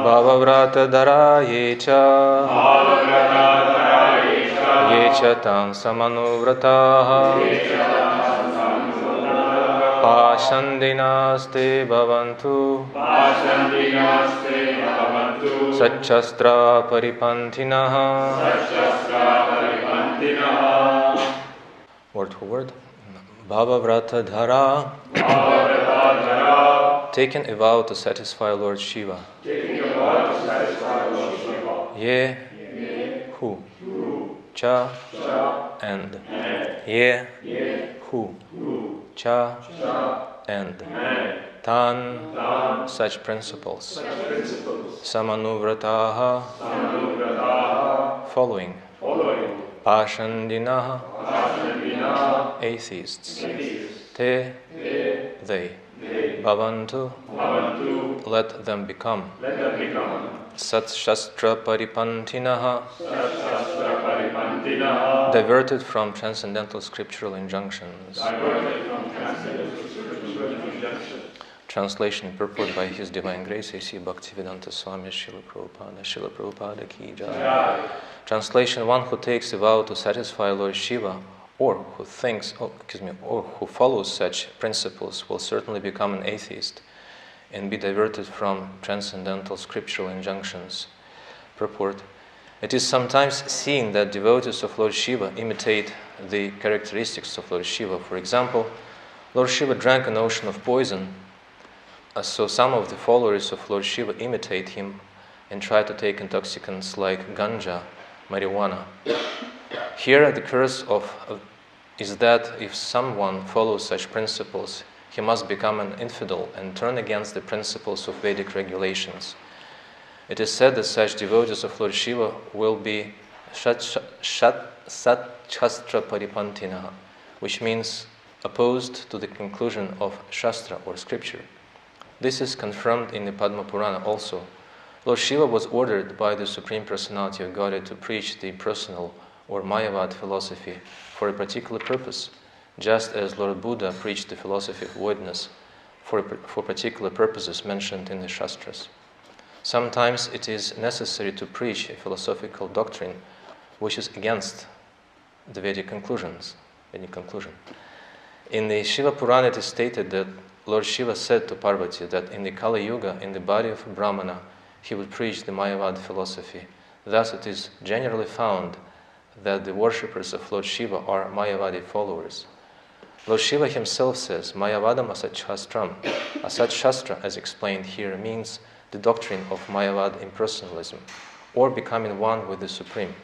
Bhavavrata yecha tam samanuvrataha pashandinaste bhavantu Satchastra paripantinaha. Word for word. Bhavavrata dhara. Taking a vow to satisfy Lord Shiva. Ye, who. Cha, and. Ye, who. Cha, and. Tan, such principles. Samanuvrataha, following. Pashandinaha, atheists. Te, they. Bhavantu, let them become. Satshastra paripantinaha, diverted from transcendental scriptural injunctions. Translation purport by His Divine Grace A.C. Bhaktivedanta Swami Srila Prabhupada Ki Jai. Translation: one who takes a vow to satisfy Lord Shiva, or who follows such principles, will certainly become an atheist and be diverted from transcendental scriptural injunctions. Purport: it is sometimes seen that devotees of Lord Shiva imitate the characteristics of Lord Shiva. For example, Lord Shiva drank an ocean of poison, so some of the followers of Lord Shiva imitate him and try to take intoxicants like ganja, marijuana. Here the curse is that if someone follows such principles, he must become an infidel and turn against the principles of Vedic regulations. It is said that such devotees of Lord Shiva will be satchastra paripantina, which means opposed to the conclusion of Shastra or scripture. This is confirmed in the Padma Purana also. Lord Shiva was ordered by the Supreme Personality of Godhead to preach the personal or Mayavad philosophy for a particular purpose, just as Lord Buddha preached the philosophy of voidness for particular purposes mentioned in the Shastras. Sometimes it is necessary to preach a philosophical doctrine which is against the Vedic conclusion. In the Shiva Purana it is stated that Lord Shiva said to Parvati that in the Kali Yuga, in the body of a Brahmana, he would preach the Mayavad philosophy. Thus it is generally found that the worshippers of Lord Shiva are Mayavadi followers. Lord Shiva himself says, Mayavadam asat shastram. Asat shastra, as explained here, means the doctrine of Mayavad impersonalism, or becoming one with the Supreme.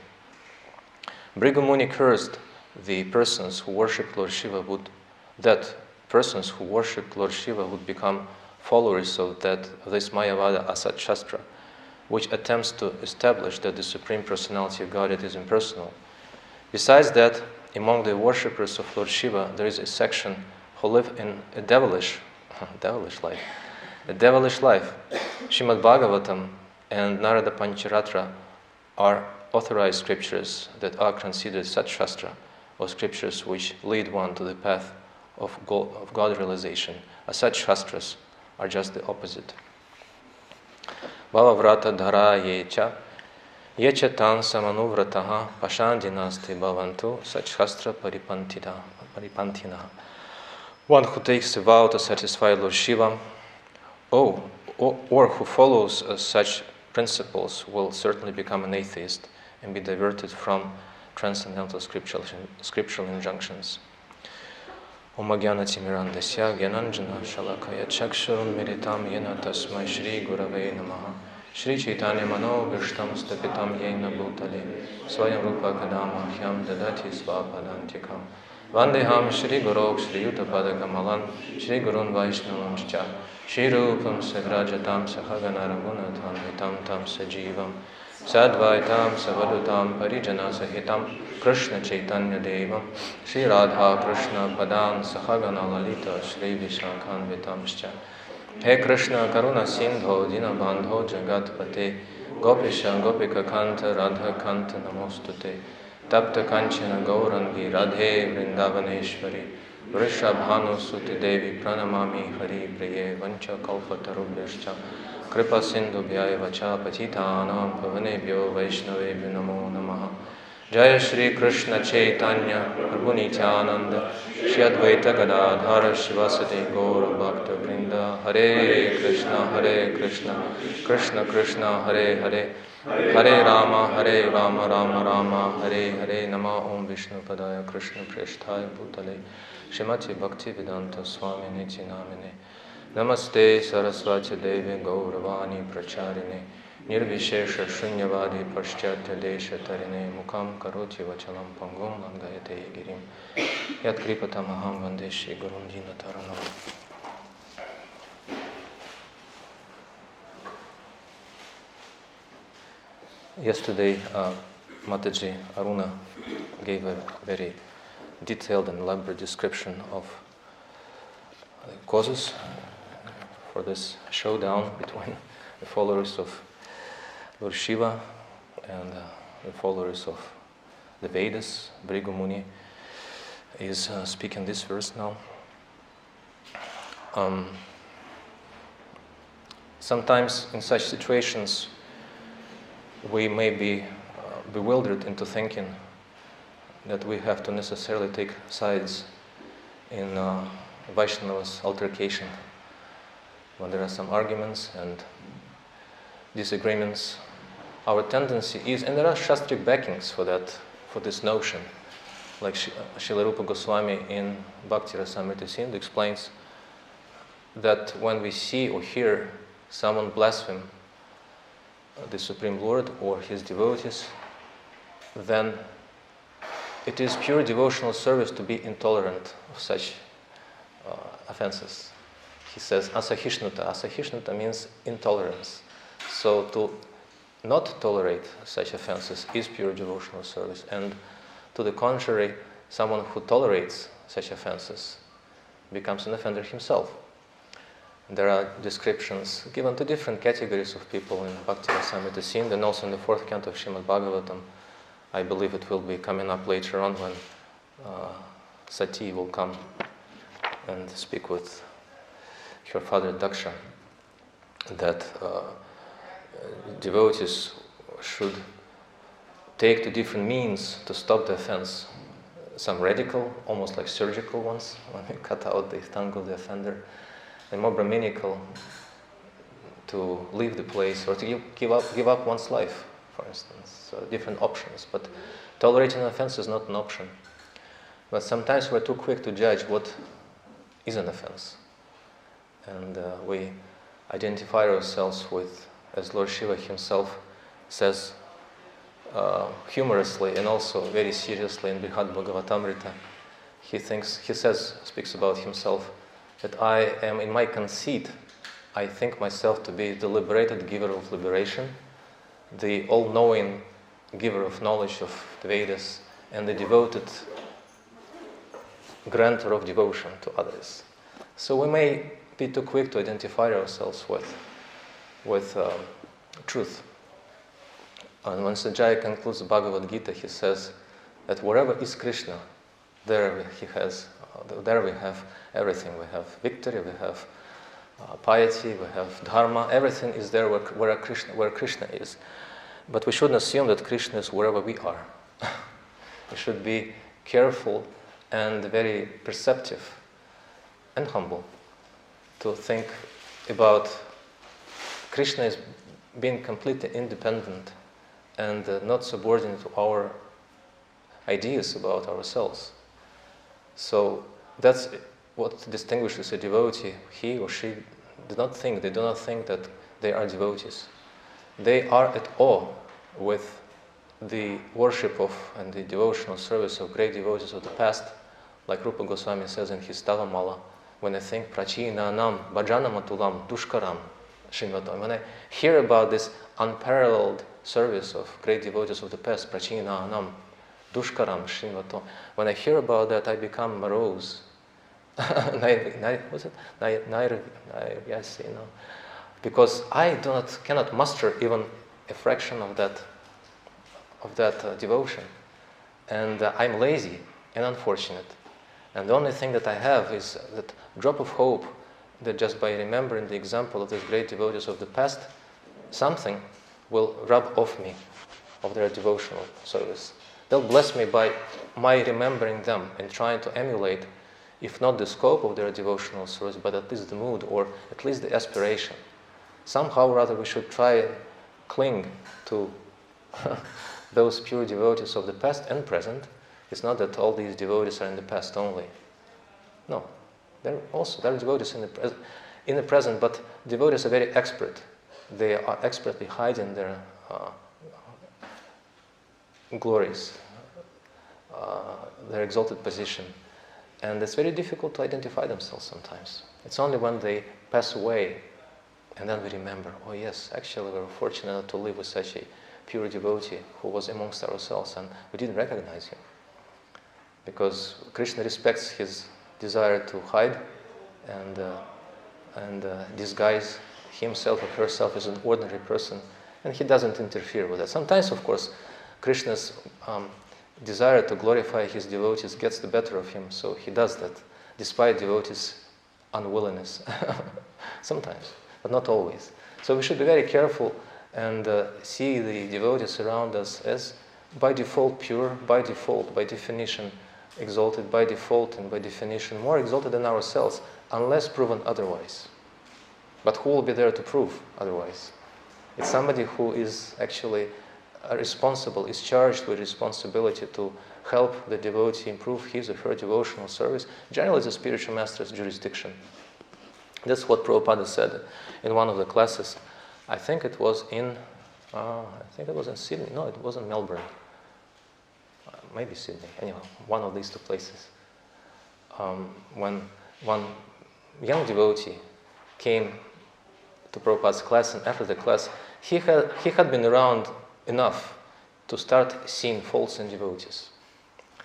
Bhrigu Muni cursed the persons who worshipped Lord Shiva would become followers of this Mayavada Asat Shastra, which attempts to establish that the Supreme Personality of Godhead is impersonal. Besides that, among the worshippers of Lord Shiva, there is a section who live in a devilish life. Srimad Bhagavatam and Narada Pancharatra are authorized scriptures that are considered Sat Shastra, or scriptures which lead one to the path of God realization. Asat Shastras are just the opposite. Bhavavrata dhara yecha tan samanuvrataha pashandinasti bhavantu satchastra paripantina. One who takes a vow to satisfy Lord Shiva, or who follows such principles, will certainly become an atheist and be diverted from transcendental scriptural injunctions. Om Agyanati Mirandasya Gyananjana Shalakaya Chakshurun Miritam Yena Tasmai Shri Gurave Namaha Shri Chaitanya Mano Vishtam Stapitam Yena Bhutale Swayam Rupa Kadama Hyam Dadati Svapadantikam Vandeham Shri Guru Shri Yuttapada Kamalan Shri Gurun Vaishnavam Cha Shri Rupam Sagrajatam Sahagana Raghunathan Vitam Tam Sajivam Sadvaitam Savadutam Parijana Sahitam Krishna Chaitanya Devam Shri Radha Krishna Padam Sahagana Lalita Shri Vishakhan Vitamscha He Krishna Karuna Sindho Dinabandho Jagatpate Gopisha Gopika Kanta Radha Kanta Namostute Tapta Kanchana Gaurangi Radhe Vrindavaneshwari Vrishabhanu Suti Devi Pranamami Hari Priye Vancha Kalpatarubhyascha Kripa sindhubhyaya vacha patitanam pavanebhyo vaishnavebhyo namo namaha. Jaya Shri Krishna Chaitanya Prabhu Nityananda Shri Advaita Gadadhara Shivasati Gaura Bhakta Vrinda. Hare Krishna Krishna Krishna Hare Hare Hare Rama Rama Rama Hare Hare. Nama Om Vishnu Padaya Krishna Presthaya Bhutale Shrimati Bhakti Vedanta Swami Niti Namine. Namaste Saraswati Devi Gauravani Pracharine Nirvishesha Shunyavadi Paschatya Desha Tarine Mukam Karoti Vachalam Pangum Langayate Girim Yat Kripatamaham Vandeshi Gurundina Taranam. Yesterday, Mataji Aruna gave a very detailed and elaborate description of the causes for this showdown between the followers of Lord Shiva and the followers of the Vedas. Bhrigu Muni is speaking this verse now. Sometimes in such situations we may be bewildered into thinking that we have to necessarily take sides in Vaishnava's altercation. When there are some arguments and disagreements, our tendency is, and there are Shastric backings for that, for this notion, like Srila Rupa Goswami in Bhakti Rasamrita Sindhu explains that when we see or hear someone blaspheme the Supreme Lord or his devotees, then it is pure devotional service to be intolerant of such offenses. He says asahishnuta. Asahishnuta means intolerance. So to not tolerate such offenses is pure devotional service. And to the contrary, someone who tolerates such offenses becomes an offender himself. There are descriptions given to different categories of people in Bhakti Rasamrita Sindhu and also in the 4th canto of Srimad Bhagavatam. I believe it will be coming up later on when Sati will come and speak with her father Daksha, that devotees should take to different means to stop the offense. Some radical, almost like surgical ones, when we cut out the tongue of the offender, and more Brahminical, to leave the place or to give up one's life, for instance. So different options, but tolerating an offense is not an option. But sometimes we're too quick to judge what is an offense. And we identify ourselves with, as Lord Shiva himself says humorously and also very seriously in Brihad Bhagavatamrita, speaks about himself, that I am, in my conceit, I think myself to be the liberated giver of liberation, the all-knowing giver of knowledge of the Vedas, and the devoted grantor of devotion to others. So we may be too quick to identify ourselves with truth. And when Sanjaya concludes the Bhagavad Gita, he says that wherever is Krishna, there we have everything. We have victory, we have piety, we have dharma. Everything is there where Krishna is. But we shouldn't assume that Krishna is wherever we are. We should be careful and very perceptive and humble to think about Krishna as being completely independent and not subordinate to our ideas about ourselves. So that's what distinguishes a devotee. He or she they do not think that they are devotees. They are at awe with the worship of and the devotional service of great devotees of the past, like Rupa Goswami says in his Tavamala, when I think Prachinanam Bhajanamatulam Dushkaram Srimvatam. When I hear about this unparalleled service of great devotees of the past, Prachinanam Dushkaram Srimvatam, when I hear about that, I become morose. Because I cannot muster even a fraction of that devotion, and I'm lazy and unfortunate. And the only thing that I have is that drop of hope that just by remembering the example of these great devotees of the past, something will rub off me of their devotional service. They'll bless me by my remembering them and trying to emulate, if not the scope of their devotional service, but at least the mood or at least the aspiration. Somehow or other we should try and cling to those pure devotees of the past and present. It's not that all these devotees are in the past only. No, there are devotees in the present, but devotees are very expert. They are expertly hiding their glories, their exalted position. And it's very difficult to identify themselves sometimes. It's only when they pass away and then we remember, oh yes, actually we were fortunate to live with such a pure devotee who was amongst ourselves and we didn't recognize him. Because Krishna respects his desire to hide and disguise himself or herself as an ordinary person, and he doesn't interfere with that. Sometimes, of course, Krishna's desire to glorify his devotees gets the better of him, so he does that, despite devotees' unwillingness. Sometimes, but not always. So we should be very careful and see the devotees around us as by default pure, by default, by definition exalted, by default and by definition more exalted than ourselves, unless proven otherwise. But who will be there to prove otherwise? It's somebody who is actually responsible, is charged with responsibility to help the devotee improve his or her devotional service. Generally, the spiritual master's jurisdiction. That's what Prabhupada said in one of the classes. I think it was in Sydney. No, it wasn't Melbourne. Maybe Sydney. Anyhow, one of these two places. When one young devotee came to Prabhupada's class, and after the class, he had been around enough to start seeing faults in devotees.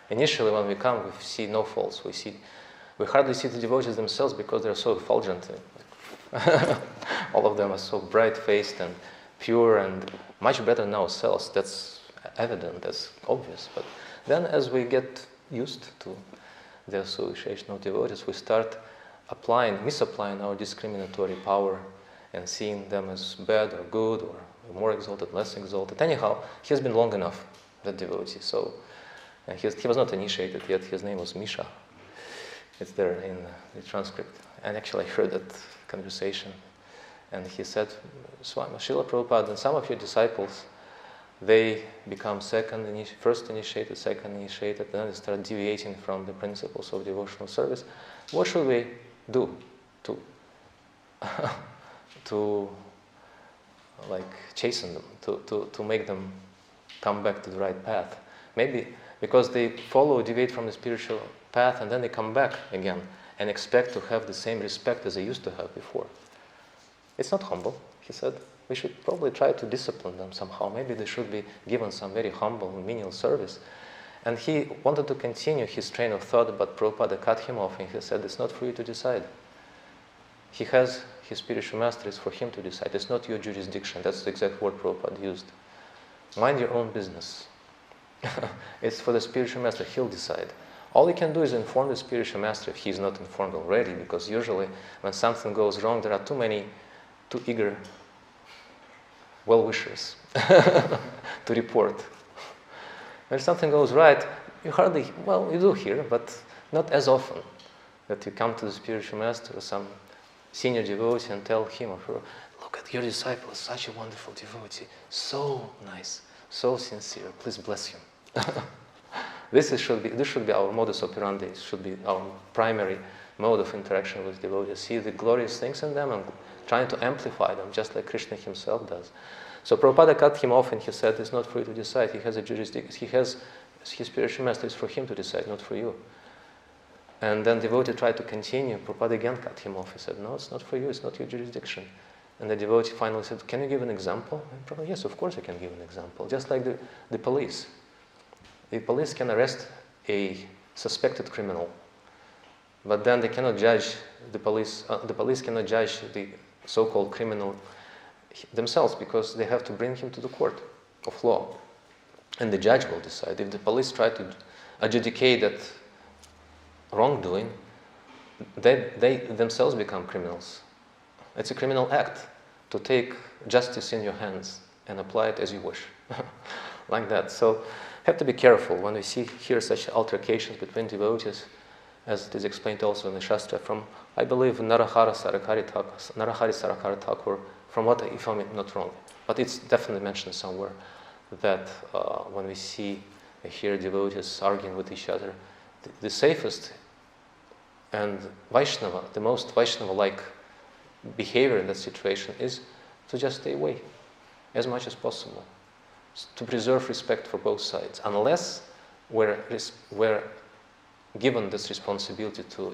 Initially, when we come, we see no faults. We hardly see the devotees themselves because they're so effulgent. All of them are so bright-faced and pure and much better than ourselves. That's evident, that's obvious. But then as we get used to the association of devotees, we start misapplying our discriminatory power and seeing them as bad or good or more exalted, less exalted. Anyhow, he has been long enough, that devotee. So he was not initiated yet. His name was Misha. It's there in the transcript. And actually I heard that conversation. And he said, Swami, Srila Prabhupada and some of your disciples, they become first initiated, second initiated, and then they start deviating from the principles of devotional service. What should we do to chasten them, to make them come back to the right path? Maybe because they deviate from the spiritual path and then they come back again and expect to have the same respect as they used to have before. It's not humble, he said. We should probably try to discipline them somehow. Maybe they should be given some very humble and menial service. And he wanted to continue his train of thought, but Prabhupada cut him off and he said, it's not for you to decide. He has his spiritual master, it's for him to decide. It's not your jurisdiction. That's the exact word Prabhupada used. Mind your own business. It's for the spiritual master, he'll decide. All he can do is inform the spiritual master if he's not informed already, because usually when something goes wrong, there are too eager well-wishers to report. When something goes right, you do hear, but not as often that you come to the spiritual master or some senior devotee and tell him or her, look at your disciple, such a wonderful devotee, so nice, so sincere, please bless him. This should be our modus operandi. It should be our primary mode of interaction with devotees. See the glorious things in them and trying to amplify them, just like Krishna himself does. So Prabhupada cut him off and he said, it's not for you to decide. He has a jurisdiction. His spiritual master is for him to decide, not for you. And then devotee tried to continue. Prabhupada again cut him off. He said, no, it's not for you. It's not your jurisdiction. And the devotee finally said, can you give an example? And Prabhupada, yes, of course I can give an example. Just like the police. The police can arrest a suspected criminal, but then they cannot judge the police cannot judge the so-called criminal themselves, because they have to bring him to the court of law. And the judge will decide. If the police try to adjudicate that wrongdoing, they themselves become criminals. It's a criminal act to take justice in your hands and apply it as you wish, like that. So have to be careful when we hear such altercations between devotees, as it is explained also in the Shastra from, I believe, Narahari Sarakari Thakur, from what, if I'm not wrong, but it's definitely mentioned somewhere, that when we hear devotees arguing with each other, the safest and Vaishnava, the most Vaishnava-like behavior in that situation is to just stay away as much as possible, to preserve respect for both sides, unless we're given this responsibility to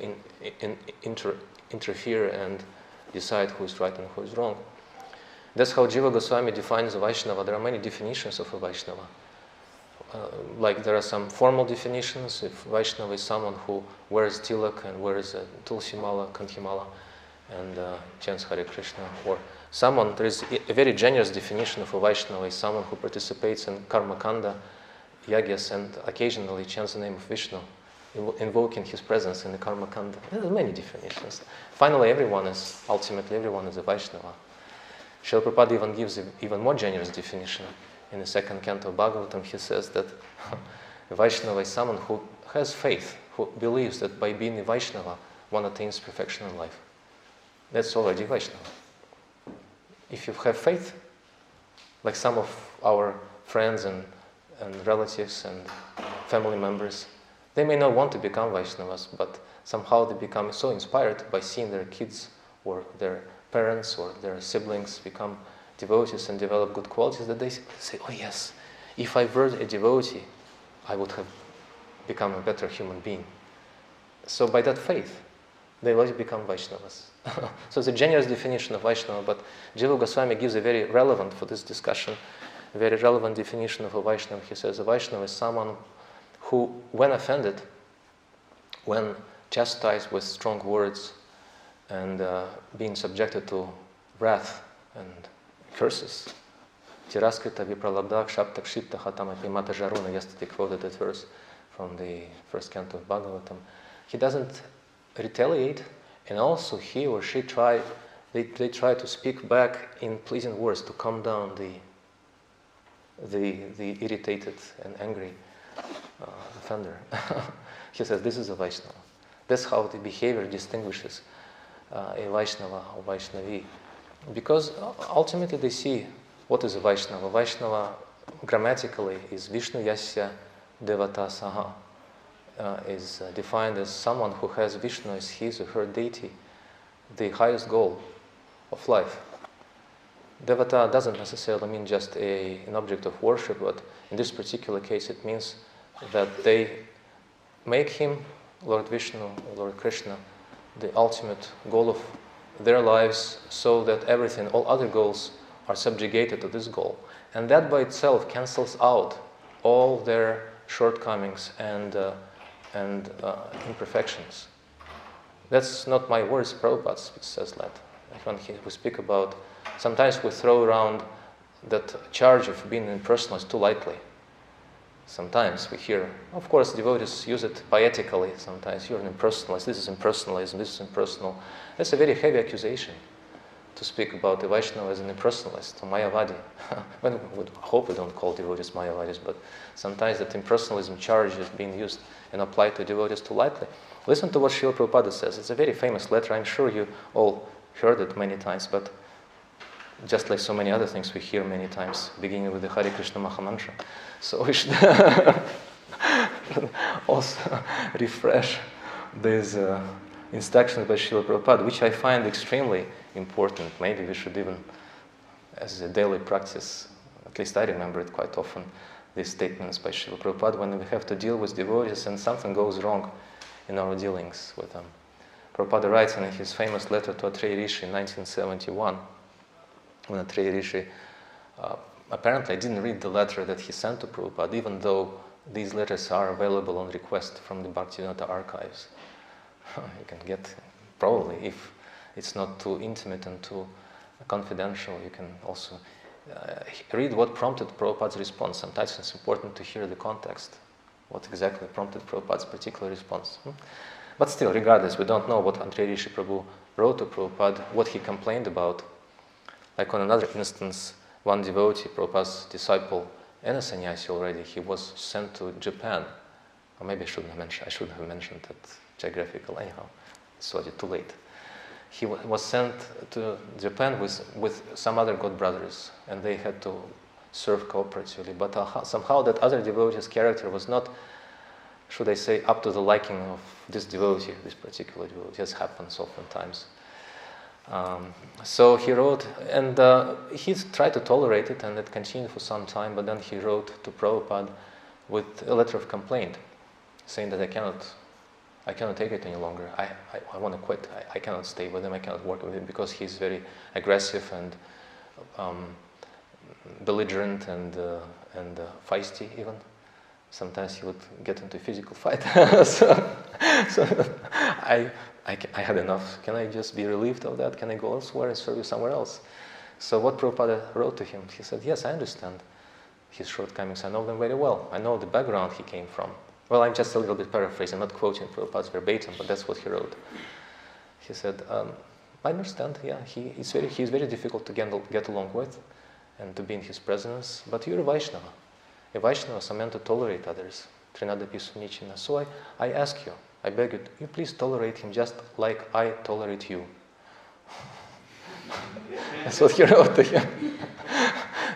interfere and decide who is right and who is wrong. That's how Jiva Goswami defines a Vaishnava. There are many definitions of a Vaishnava. Like there are some formal definitions. If Vaishnava is someone who wears tilak and wears a tulsi mala, kanthi mala, and chants Hare Krishna, or someone, there is a very generous definition of a Vaishnava is someone who participates in karma kanda, yagyas, and occasionally chants the name of Vishnu, invoking his presence in the karma kanda. There are many definitions. Finally, ultimately everyone is a Vaishnava. Srila Prabhupada even gives an even more generous definition. In the second canto of Bhagavatam, he says that a Vaishnava is someone who has faith, who believes that by being a Vaishnava, one attains perfection in life. That's already Vaishnava. If you have faith, like some of our friends and relatives and family members, they may not want to become Vaishnavas, but somehow they become so inspired by seeing their kids or their parents or their siblings become devotees and develop good qualities that they say, oh yes, if I were a devotee, I would have become a better human being. So by that faith, they will become Vaishnavas. So it's a generous definition of Vaishnava, but Jiva Goswami gives a very relevant for this discussion, a very relevant definition of a Vaishnava. He says a Vaishnava is someone who, when offended, when chastised with strong words and being subjected to wrath and curses, Tiraskrita vipralabda kshapta kshipta hatamapi mata jaruna, yesterday quoted that verse from the first canto of Bhagavatam. He doesn't retaliate, and also he or she try to speak back in pleasing words to calm down the irritated and angry offender. He says this is a Vaishnava. That's how the behavior distinguishes a Vaishnava or Vaishnavi. Because ultimately they see what is a Vaishnava. Vaishnava grammatically is Vishnu Yasya Devata Saha. Is defined as someone who has Vishnu as his or her deity, the highest goal of life. Devata doesn't necessarily mean just an object of worship, but in this particular case it means that they make him, Lord Vishnu, Lord Krishna, the ultimate goal of their lives, so that everything, all other goals are subjugated to this goal. And that by itself cancels out all their shortcomings and imperfections. That's not my words, Prabhupada says that. When we speak about, sometimes we throw around that charge of being impersonalist too lightly. Sometimes we hear, of course, devotees use it poetically. Sometimes you're an impersonalist, this is impersonalism, this is impersonal. That's a very heavy accusation to speak about the Vaishnava as an impersonalist, a Mayavadi. Well, we hope we don't call devotees Mayavadis, but sometimes that impersonalism charge is being used and applied to devotees too lightly. Listen to what Srila Prabhupada says. It's a very famous letter. I'm sure you all heard it many times, but just like so many other things we hear many times, beginning with the Hare Krishna Mahamantra. So we should also refresh these instructions by Srila Prabhupada, which I find extremely important. Maybe we should even, as a daily practice, at least I remember it quite often, these statements by Srila Prabhupada when we have to deal with devotees and something goes wrong in our dealings with them. Prabhupada writes in his famous letter to Atreya Rishi in 1971, when Atreya Rishi apparently didn't read the letter that he sent to Prabhupada, even though these letters are available on request from the Bhaktivedanta archives. You can get, probably, if it's not too intimate and too confidential, you can also read what prompted Prabhupada's response. Sometimes it's important to hear the context, what exactly prompted Prabhupada's particular response. But still, regardless, we don't know what Antraya Rishi Prabhu wrote to Prabhupada, what he complained about. Like on another instance, one devotee, Prabhupada's disciple, and a sannyasi already, he was sent to Japan. Or maybe I shouldn't have mentioned that geographical, anyhow, it's already too late. He was sent to Japan with some other god brothers, and they had to serve cooperatively. But somehow that other devotee's character was not, should I say, up to the liking of this devotee, this particular devotee. This happens oftentimes. So he wrote, and he tried to tolerate it, and it continued for some time, but then he wrote to Prabhupada with a letter of complaint, saying that I cannot take it any longer. I want to quit. I cannot stay with him. I cannot work with him because he's very aggressive and belligerent and feisty even. Sometimes he would get into a physical fight. so I had enough. Can I just be relieved of that? Can I go elsewhere and serve you somewhere else? So what Prabhupada wrote to him, he said, yes, I understand his shortcomings. I know them very well. I know the background he came from. Well, I'm just a little bit paraphrasing, not quoting Prabhupada's verbatim, but that's what he wrote. He said, I understand, yeah, he's very difficult to get along with and to be in his presence, but you're a Vaishnava. A Vaishnava is meant to tolerate others. Trinadapi Sunichina. So I ask you, I beg you, you please tolerate him just like I tolerate you. That's what he wrote to him.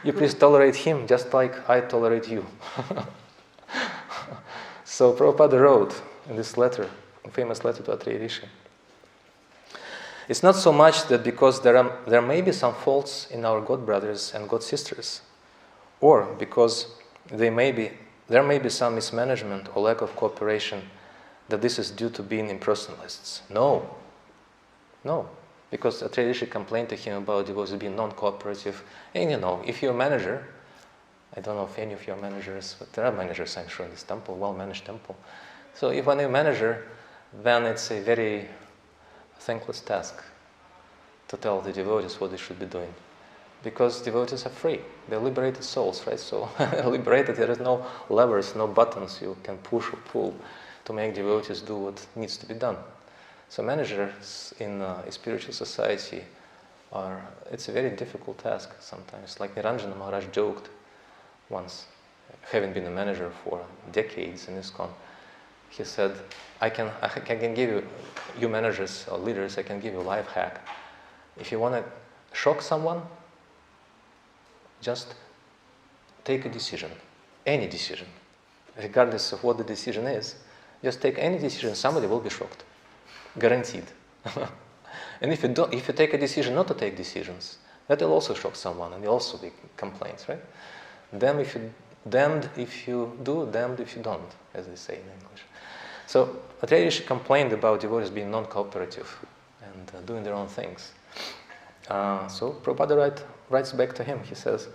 You please tolerate him just like I tolerate you. So Prabhupada wrote in this letter, a famous letter to Antraya Rishi, it's not so much that because there may be some faults in our god brothers and god sisters, or because there may be some mismanagement or lack of cooperation, that this is due to being impersonalists. No, because Antraya Rishi complained to him about devotees being non-cooperative. And if you're a manager, I don't know if any of your managers, but there are managers, I'm sure, in this temple, well-managed temple. So if when you're a manager, then it's a very thankless task to tell the devotees what they should be doing. Because devotees are free. They're liberated souls, right? So liberated, there is no levers, no buttons you can push or pull to make devotees do what needs to be done. So managers in a spiritual society it's a very difficult task sometimes. Like Niranjana Maharaj joked once, having been a manager for decades in ISKCON, he said, I can give you managers or leaders, I can give you a life hack. If you want to shock someone, just take a decision, any decision, regardless of what the decision is. Just take any decision, somebody will be shocked, guaranteed. And if you take a decision not to take decisions, that will also shock someone, and will also be complaints, right? Damned if you do, damned if you don't, as they say in English. So Antraya Rishi complained about devotees being non-cooperative and doing their own things. So Prabhupada writes back to him. He says,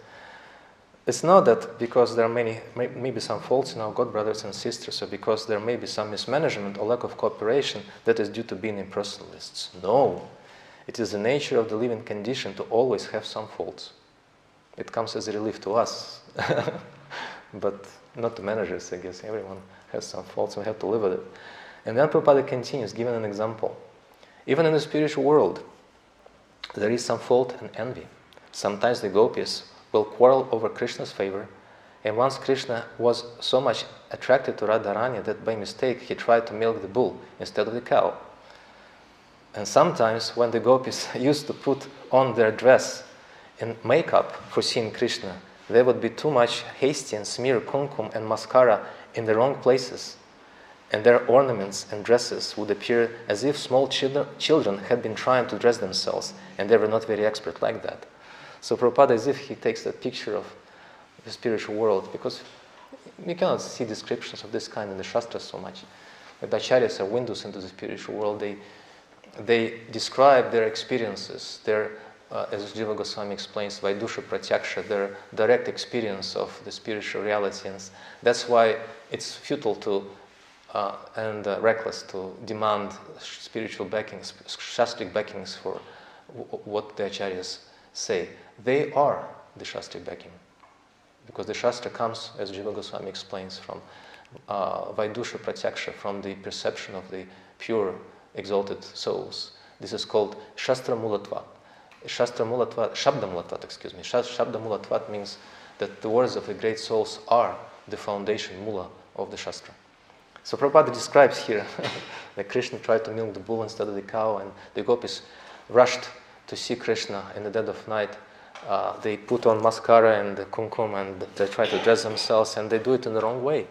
it's not that because there are maybe some faults in our god brothers and sisters, or because there may be some mismanagement or lack of cooperation that is due to being impersonalists. No, it is the nature of the living condition to always have some faults. It comes as a relief to us, but not to managers, I guess. Everyone has some faults, and we have to live with it. And then Prabhupada continues, giving an example. Even in the spiritual world, there is some fault and envy. Sometimes the gopis will quarrel over Krishna's favor, and once Krishna was so much attracted to Radharani that by mistake he tried to milk the bull instead of the cow. And sometimes when the gopis used to put on their dress and makeup for seeing Krishna, they would be too much hasty and smear kumkum and mascara in the wrong places, and their ornaments and dresses would appear as if small children had been trying to dress themselves, and they were not very expert like that. So Prabhupada, as if he takes that picture of the spiritual world, because you cannot see descriptions of this kind in the Shastras so much. But Acharyas are windows into the spiritual world. They describe their experiences, as Jiva Goswami explains, Vaidusha Pratyaksha, their direct experience of the spiritual reality. And that's why it's futile and reckless to demand spiritual backings, Shastric backings for what the Acharyas say. They are the Shastric backing. because the Shastra comes, as Jiva Goswami explains, from Vaidusha Pratyaksha, from the perception of the pure, exalted souls. This is called Shastra Mulatvat. Shastra Mulatvat, Shabda Mulatvat, excuse me. Shabda Mulatvat means that the words of the great souls are the foundation, Mula, of the Shastra. So Prabhupada describes here that Krishna tried to milk the bull instead of the cow, and the gopis rushed to see Krishna in the dead of night. They put on mascara and kumkum, and they try to dress themselves, and they do it in the wrong way.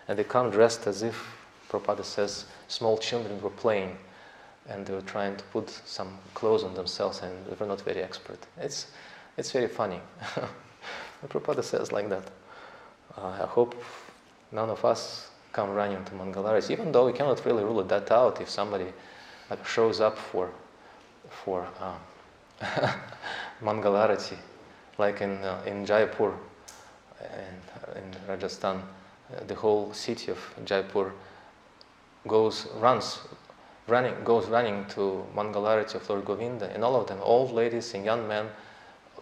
And they come dressed as if, Prabhupada says, small children were playing, and they were trying to put some clothes on themselves, and they were not very expert. It's very funny. Prabhupada says like that. I hope none of us come running to Mangalarati, even though we cannot really rule that out if somebody shows up for Mangalarati, like in Jaipur, in Rajasthan. The whole city of Jaipur goes running to Mangalarati of Lord Govinda, and all of them, old ladies and young men,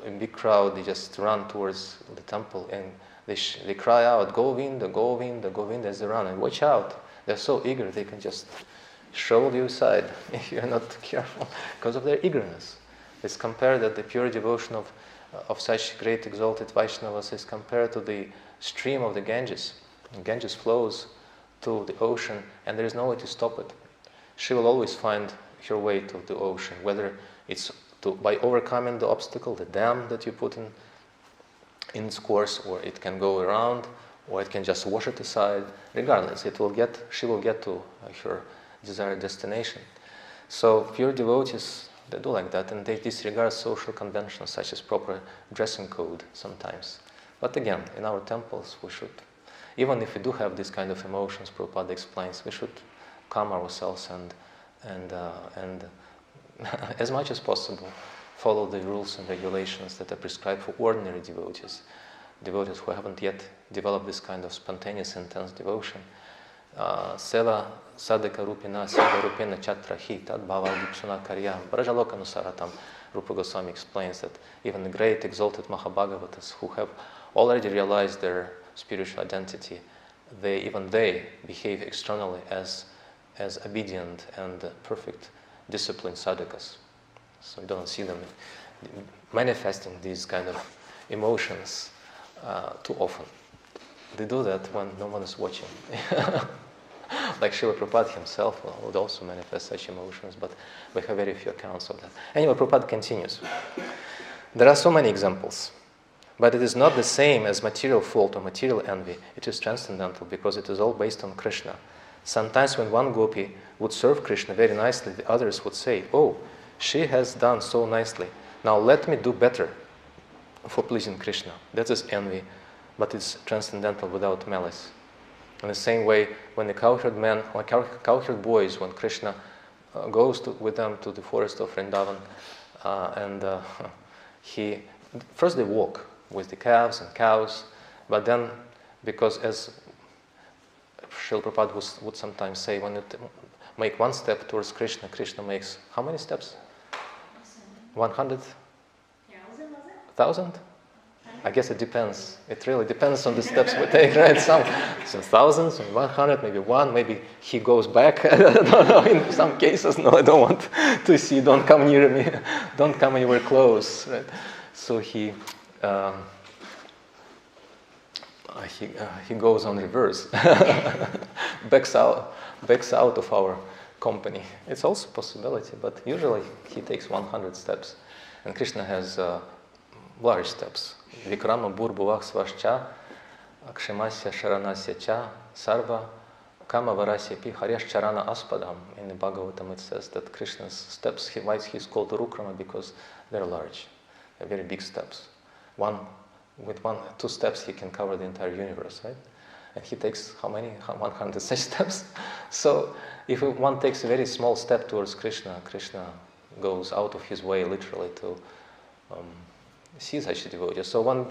in big crowd, they just run towards the temple, and they cry out, Govinda, Govinda, Govinda, as they run, and watch out, they're so eager, they can just shovel you aside if you're not careful, because of their eagerness. It's compared that the pure devotion of such great exalted Vaishnavas is compared to the stream of the Ganges. The Ganges flows to the ocean, and there is no way to stop it. She will always find her way to the ocean, whether it's by overcoming the obstacle, the dam that you put in its course, or it can go around, or it can just wash it aside. Regardless, she will get to her desired destination. So pure devotees, they do like that, and they disregard social conventions such as proper dressing code sometimes. But again, in our temples, we should, even if we do have these kind of emotions, Prabhupada explains, we should calm ourselves and as much as possible follow the rules and regulations that are prescribed for ordinary devotees who haven't yet developed this kind of spontaneous, intense devotion. Seva sadhaka rupina seva rupena chatrahi tad bhava dipsuna karya brajaloka nusaratam. Rupa Goswami explains that even the great exalted Mahabhagavatas who have already realized their spiritual identity, they behave externally as obedient and perfect disciplined sadhakas. So you don't see them manifesting these kind of emotions too often. They do that when no one is watching. Like Srila Prabhupada himself would also manifest such emotions, but we have very few accounts of that. Anyway, Prabhupada continues. There are so many examples, but it is not the same as material fault or material envy. It is transcendental because it is all based on Krishna. Sometimes when one gopi would serve Krishna very nicely, the others would say, "Oh, she has done so nicely. Now let me do better for pleasing Krishna." That is envy, but it's transcendental without malice. In the same way, when the cowherd men or cowherd boys, when Krishna goes with them to the forest of Vrindavan, first they walk with the calves and cows, but then, because as Srila Prabhupada would sometimes say, when you make one step towards Krishna, Krishna makes how many steps? 100,000? I guess it depends. It really depends on the steps we take, right? Some thousands, 100, maybe one, maybe he goes back. I don't know, in some cases, no, I don't want to see, don't come near me, don't come anywhere close, right? So he goes on reverse, backs out of our company. It's also a possibility, but usually he takes 100 steps. And Krishna has large steps. Vikrama burbuvah svascha, akshimasya sharanasya cha, sarva kama varasya pi haryash charana aspadam. In the Bhagavatam it says that Krishna's steps, why he's called Rukrama, because they're large. They're very big steps. With two steps he can cover the entire universe, right? And he takes how many? 100 such steps. So if one takes a very small step towards Krishna, Krishna goes out of his way literally to see such devotees. So when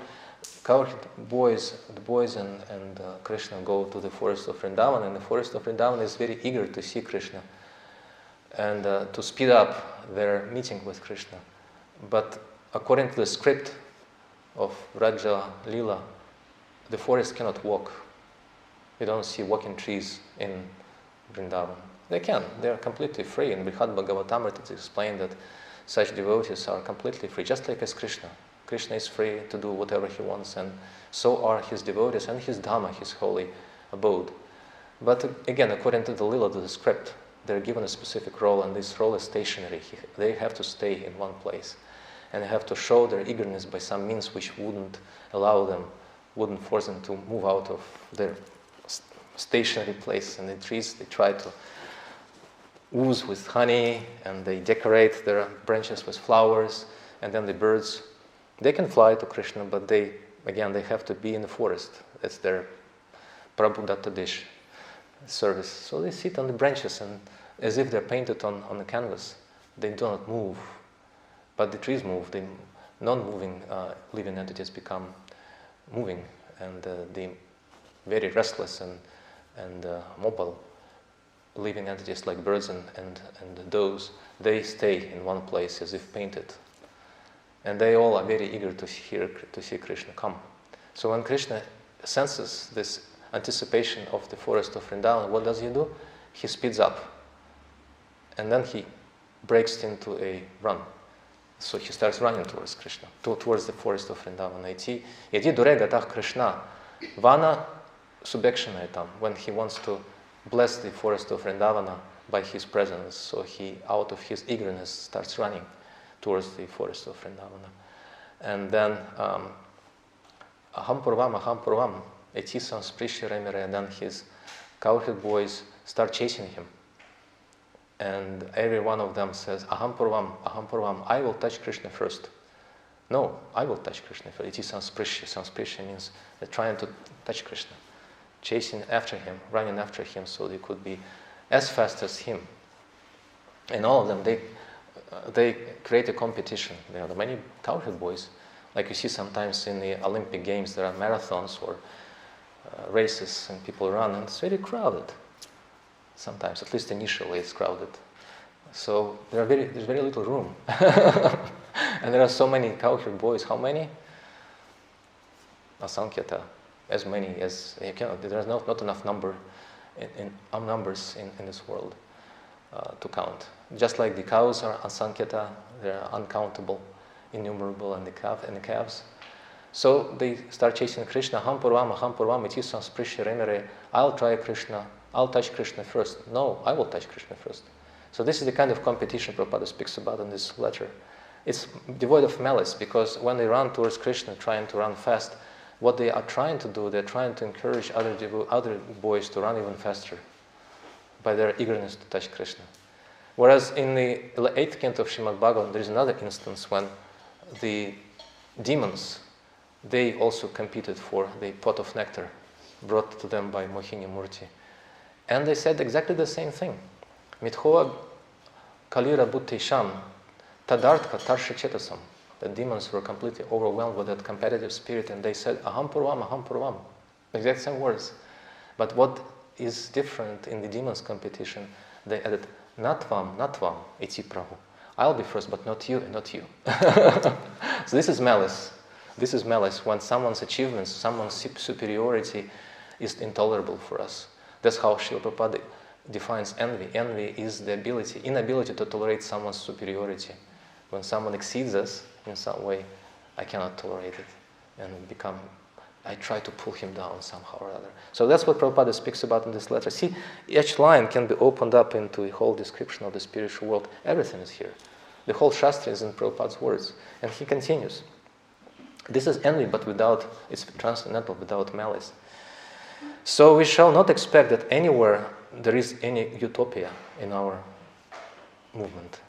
cowherd boys and Krishna go to the forest of Vrindavan, and the forest of Vrindavan is very eager to see Krishna and to speed up their meeting with Krishna. But according to the script of Raja Lila, the forest cannot walk. You don't see walking trees in Vrindavan. They can. They are completely free. In Brihad Bhagavatamrita it's explained that such devotees are completely free, just like as Krishna. Krishna is free to do whatever he wants, and so are his devotees and his Dhamma, his holy abode. But again, according to the Lila, to the script, they're given a specific role, and this role is stationary. They have to stay in one place, and they have to show their eagerness by some means which wouldn't force them to move out of their stationary place. And the trees, they try to ooze with honey, and they decorate their branches with flowers, and then the birds, they can fly to Krishna, but they have to be in the forest. That's their Prabhudatta dish service. So they sit on the branches, and as if they're painted on the canvas. They do not move, but the trees move. The non-moving living entities become moving, and the very restless and mobile living entities like birds and doves, they stay in one place as if painted. And they all are very eager to see Krishna come. So when Krishna senses this anticipation of the forest of Vrindavan, what does he do? He speeds up. And then he breaks into a run. So he starts running towards Krishna, towards the forest of Vrindavan. Yadi durega tah Krishna, vana subekshana tam, when he wants to bless the forest of Vrindavana by his presence. So he, out of his eagerness, starts running towards the forest of Vrindavana. And then, aham purvam, etisam sprishya remire, then his cowherd boys start chasing him. And every one of them says, aham purvam, I will touch Krishna first. No, I will touch Krishna first. Etisam sprishya means they're trying to touch Krishna, chasing after him, running after him, so they could be as fast as him. And all of them, they create a competition. There are many cowherd boys, like you see sometimes in the Olympic Games. There are marathons or races, and people run, and it's very crowded. Sometimes, at least initially, it's crowded. So there's very little room, and there are so many cowherd boys. How many? Asankhya, as many as you can. There's not enough numbers in this world to count. Just like the cows are asankhya, they're uncountable, innumerable, and the calves. So they start chasing Krishna. Aham purvam, etisam sprishya remire. I'll touch Krishna first. No, I will touch Krishna first. So this is the kind of competition Prabhupada speaks about in this letter. It's devoid of malice, because when they run towards Krishna, trying to run fast, what they are trying to do, they're trying to encourage other boys to run even faster by their eagerness to touch Krishna. Whereas in the 8th canto of Srimad Bhagavatam, there is another instance when the demons, they also competed for the pot of nectar brought to them by Mohini Murti. And they said exactly the same thing. Mithoa kalira buddhisham tadartka tarsha chetasam. The demons were completely overwhelmed with that competitive spirit, and they said, aham purvam, exact same words. But what is different in the demons' competition, they added, natvam, iti prabhu. I'll be first, but not you, and not you. So this is malice. This is malice when someone's achievements, someone's superiority is intolerable for us. That's how Srila Prabhupada defines envy. Envy is the inability to tolerate someone's superiority. When someone exceeds us in some way, I cannot tolerate it, and I try to pull him down somehow or other. So that's what Prabhupada speaks about in this letter. See, each line can be opened up into a whole description of the spiritual world. Everything is here. The whole Shastra is in Prabhupada's words. And he continues. This is envy, but it's transcendental, without malice. So we shall not expect that anywhere there is any utopia in our movement.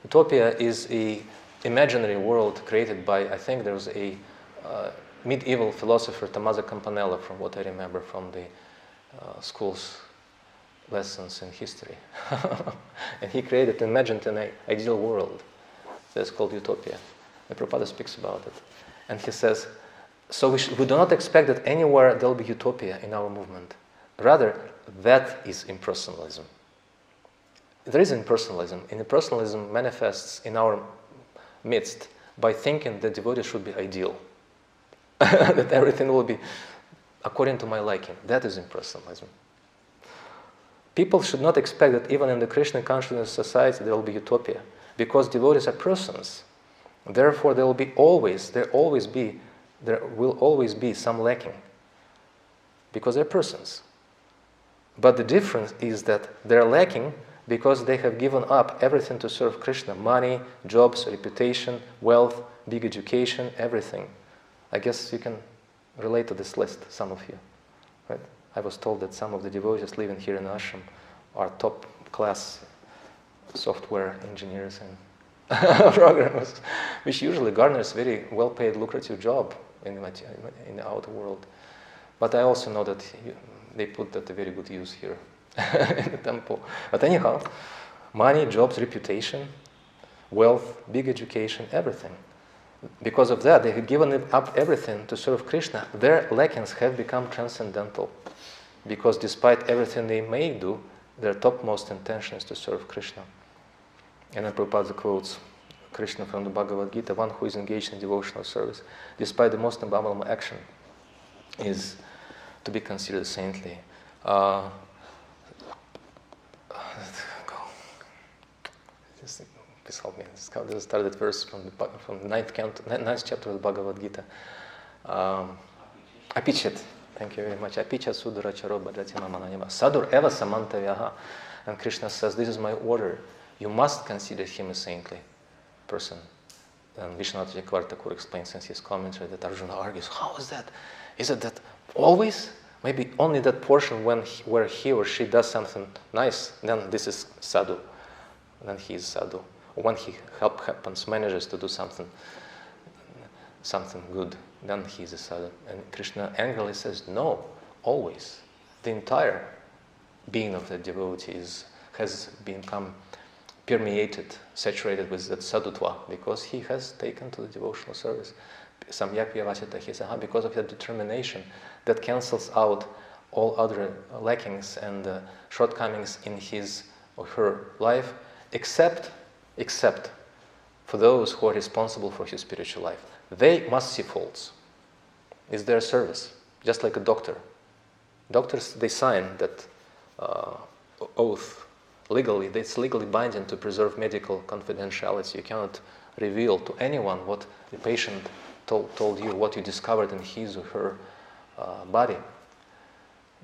Utopia is an imaginary world created by, I think there was a medieval philosopher, Tommaso Campanella, from what I remember from the school's lessons in history. And he imagined an ideal world that's called utopia. And Prabhupada speaks about it. And he says, so we do not expect that anywhere there will be utopia in our movement. Rather, that is impersonalism. There is impersonalism, and impersonalism manifests in our midst by thinking that devotees should be ideal, that everything will be according to my liking. That is impersonalism. People should not expect that even in the Krishna consciousness society there will be utopia, because devotees are persons. Therefore, there will always be some lacking, because they're persons. But the difference is that they're lacking because they have given up everything to serve Krishna: money, jobs, reputation, wealth, big education, everything. I guess you can relate to this list, some of you, right? I was told that some of the devotees living here in ashram are top-class software engineers and programmers, which usually garners very well-paid, lucrative job in the outer world. But I also know that they put that to very good use here in the temple. But anyhow, money, jobs, reputation, wealth, big education, everything. Because of that, they have given up everything to serve Krishna. Their lackings have become transcendental, because despite everything they may do, their topmost intention is to serve Krishna. And then Prabhupada quotes Krishna from the Bhagavad Gita: one who is engaged in devotional service, despite the most abominable action, is to be considered saintly. Please help me. This is started verse from the ninth chapter of the Bhagavad Gita. Apichet. Thank you very much. Apichet sudara charo bhajati mamananyama. Sadur eva samantavyaha. And Krishna says, this is my order. You must consider him a saintly person. And Vishwanath Chakravarti explains in his commentary that Arjuna argues, how is that? Is it that always? Maybe only that portion where he or she does something nice, then this is sadhu. Then he is sadhu. Or when he manages to do something good, then he is a sadhu. And Krishna angrily says, no, always. The entire being of the devotee has become permeated, saturated with that sadhutva, because he has taken to the devotional service. Samyak vyavachita hisaha, because of that determination that cancels out all other lackings and shortcomings in his or her life, except for those who are responsible for his spiritual life. They must see faults. It's their service, just like a doctor. Doctors, they sign that oath legally. It's legally binding to preserve medical confidentiality. You cannot reveal to anyone what the patient told you, what you discovered in his or her body.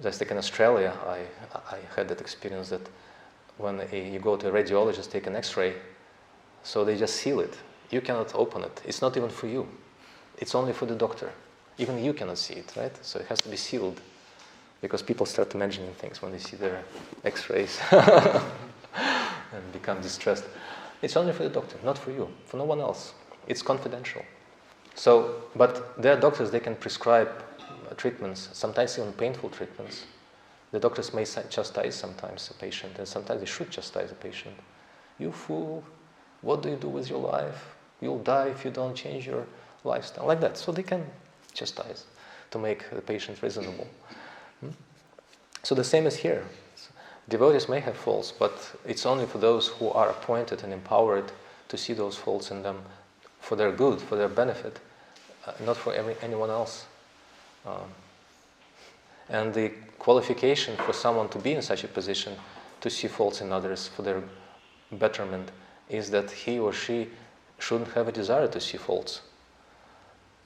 Just like in Australia, I had that experience that when you go to a radiologist, take an X-ray, so they just seal it. You cannot open it. It's not even for you. It's only for the doctor. Even you cannot see it, right? So it has to be sealed, because people start imagining things when they see their X-rays and become distressed. It's only for the doctor, not for you, for no one else. It's confidential. So, but there are doctors, they can prescribe treatments, sometimes even painful treatments. The doctors may chastise sometimes a patient, and sometimes they should chastise a patient. You fool, what do you do with your life? You'll die if you don't change your lifestyle. Like that. So they can chastise to make the patient reasonable. So the same is here. Devotees may have faults, but it's only for those who are appointed and empowered to see those faults in them for their good, for their benefit, not for anyone else. And the qualification for someone to be in such a position to see faults in others for their betterment is that he or she shouldn't have a desire to see faults.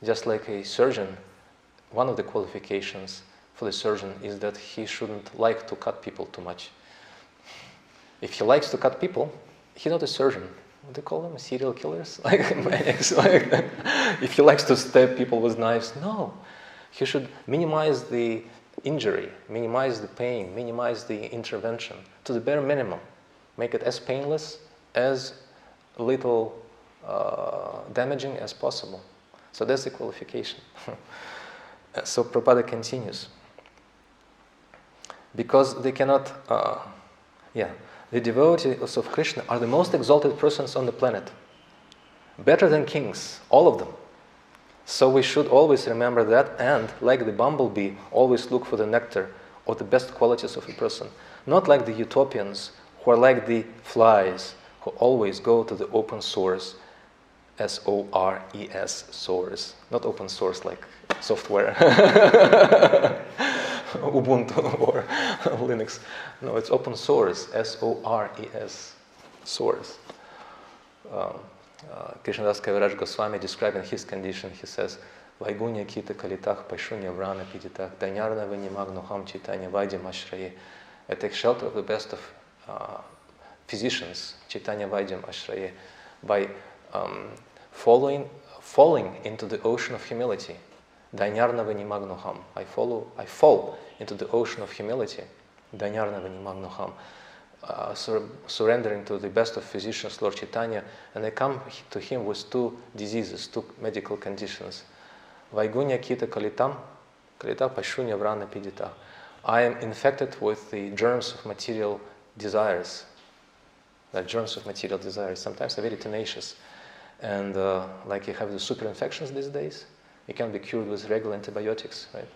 Just like a surgeon, one of the qualifications for the surgeon is that he shouldn't like to cut people too much. If he likes to cut people, he's not a surgeon. What do they call them? Serial killers? Like maniacs. If he likes to stab people with knives, no. He should minimize the injury, minimize the pain, minimize the intervention to the bare minimum. Make it as painless, as little damaging as possible. So that's the qualification. So Prabhupada continues. Because they cannot, the devotees of Krishna are the most exalted persons on the planet. Better than kings, all of them. So we should always remember that, and like the bumblebee, always look for the nectar or the best qualities of a person. Not like the utopians who are like the flies, who always go to the open source S-O-R-E-S, source. Not open source like software, Ubuntu or Linux. No, it's open source, S-O-R-E-S, source. Krishnadas Kaviraj Goswami, describing his condition, he says, Vaigunya kita kalitach paishunya vrana piditach danyarna vinimagnuham chaitanya vaidya ashraye. I take shelter of the best of physicians, Chaitanya Vaidyam Ashraye, by falling into the ocean of humility. Danyarna vinimagnuham. I fall into the ocean of humility. Danyarna vinimagnuham. Surrendering to the best of physicians, Lord Chaitanya, and I come to him with two diseases, two medical conditions. Vaigunya kita kalita pashunya vrana pidita. I am infected with the germs of material desires. The germs of material desires sometimes are very tenacious, and like you have the super infections these days, you can be cured with regular antibiotics, right?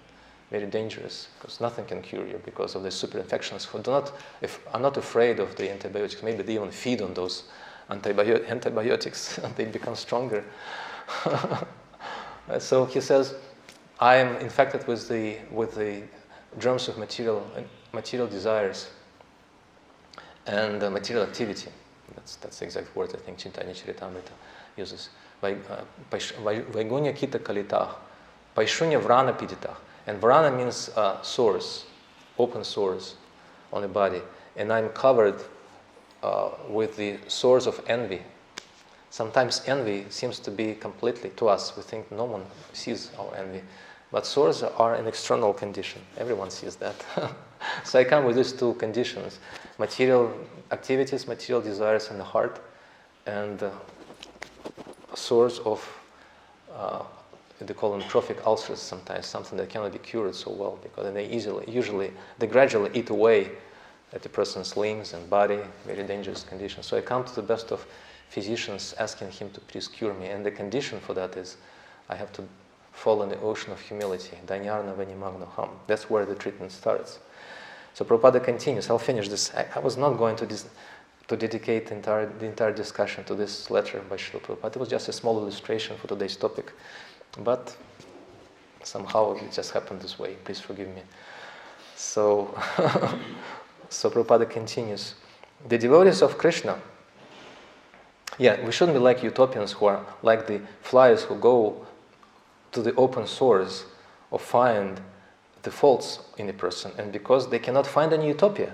Very dangerous, because nothing can cure you because of the super infections who are not afraid of the antibiotics. Maybe they even feed on those antibiotics and they become stronger. So he says, I am infected with the germs of material desires and material activity. That's the exact word I think Chaitanya Charitamrita uses. Vaigunya kita kalitah, paishunya vrana piditah. And vrana means sores, open sores on the body. And I'm covered with the sores of envy. Sometimes envy seems to be completely, to us, we think no one sees our envy. But sores are an external condition. Everyone sees that. So I come with these two conditions: material activities, material desires in the heart, and sores of, they call them trophic ulcers sometimes, something that cannot be cured so well, because they gradually eat away at the person's limbs and body, very dangerous condition. So I come to the best of physicians asking him to please cure me. And the condition for that is I have to fall in the ocean of humility. Danyarna vinimagnuham. That's where the treatment starts. So Prabhupada continues. I'll finish this. I was not going to dedicate the entire discussion to this letter by Srila Prabhupada. It was just a small illustration for today's topic. But somehow it just happened this way. Please forgive me. So, so Prabhupada continues. The devotees of Krishna, we shouldn't be like utopians who are like the flies who go to the open source or find the faults in a person, and because they cannot find any utopia,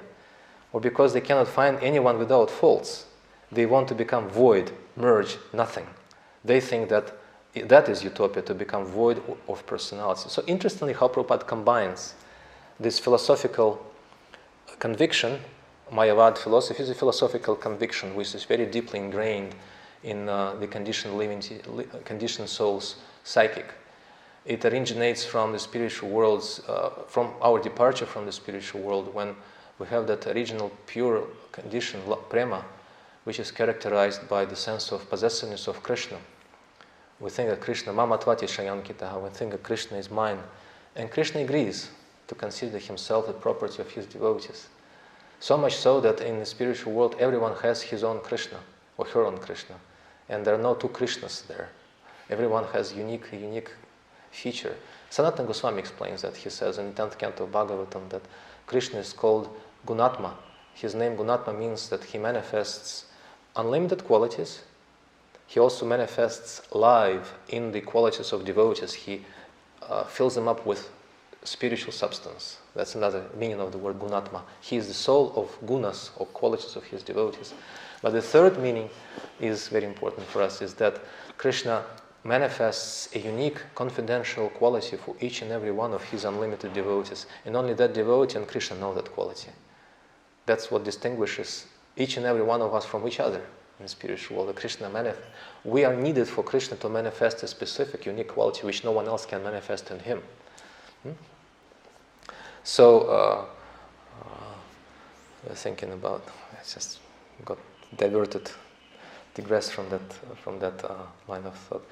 or because they cannot find anyone without faults, they want to become void, merge, nothing. They think that is utopia, to become void of personality. So interestingly how Prabhupada combines this philosophical conviction. Mayavad philosophy is a philosophical conviction which is very deeply ingrained in the conditioned soul's psychic. It originates from the spiritual worlds, from our departure from the spiritual world, when we have that original pure condition, prema, which is characterized by the sense of possessiveness of Krishna. We think that Krishna, Mamatvati Shayankitaha, we think that Krishna is mine. And Krishna agrees to consider himself the property of his devotees. So much so that in the spiritual world, everyone has his own Krishna, or her own Krishna. And there are no two Krishnas there. Everyone has a unique feature. Sanatana Goswami explains that. He says in the 10th canto of Bhagavatam that Krishna is called Gunatma. His name Gunatma means that he manifests unlimited qualities. He also manifests live in the qualities of devotees. He fills them up with spiritual substance. That's another meaning of the word Gunatma. He is the soul of gunas, or qualities of his devotees. But the third meaning is very important for us, is that Krishna manifests a unique confidential quality for each and every one of his unlimited devotees. And only that devotee and Krishna know that quality. That's what distinguishes each and every one of us from each other in the spiritual world. We are needed for Krishna to manifest a specific, unique quality which no one else can manifest in him. So, thinking about, I just got diverted, digressed from that line of thought.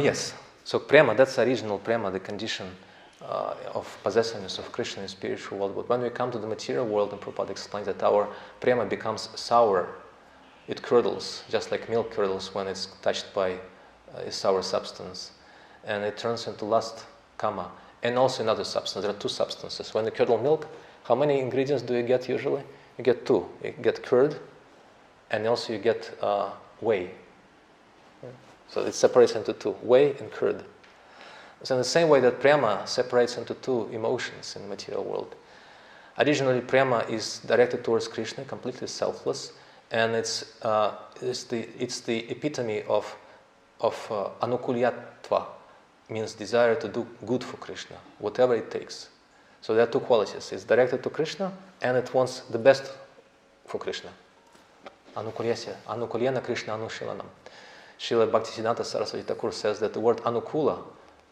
Yes. So prema, that's original prema, the condition of possessiveness of Krishna in the spiritual world. But when we come to the material world, and Prabhupada explains that our prema becomes sour it curdles, just like milk curdles when it's touched by a sour substance. And it turns into lust, kama, and also another substance. There are two substances. When you curdle milk, how many ingredients do you get usually? You get two. You get curd, and also you get whey. So it separates into two, whey and curd. So in the same way that prema separates into two emotions in the material world. Originally, prema is directed towards Krishna, completely selfless, and it's the epitome of anukulyatva, means desire to do good for Krishna, whatever it takes. So there are two qualities. It's directed to Krishna, and it wants the best for Krishna. Anukulyena Krishna Anushilanam. Srila Bhaktisiddhanta Saraswati Thakur says that the word Anukula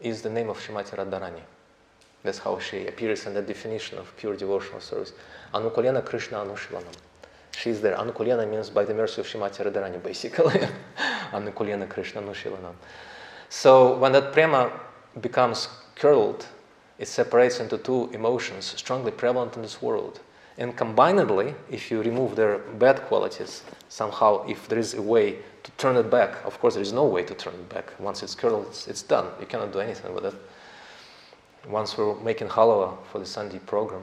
is the name of Srimati Radharani. That's how she appears in the definition of pure devotional service. Anukulyena Krishna Anushilanam. She's there. Anukulyena means by the mercy of Srimati Radharani, basically. Anukulyena Krishna Anushilanam. So when that prema becomes curdled, it separates into two emotions strongly prevalent in this world. And combinedly, if you remove their bad qualities, somehow, if there is a way to turn it back, of course there is no way to turn it back. Once it's curdled, it's done. You cannot do anything with it. Once we were making halwa for the Sunday program,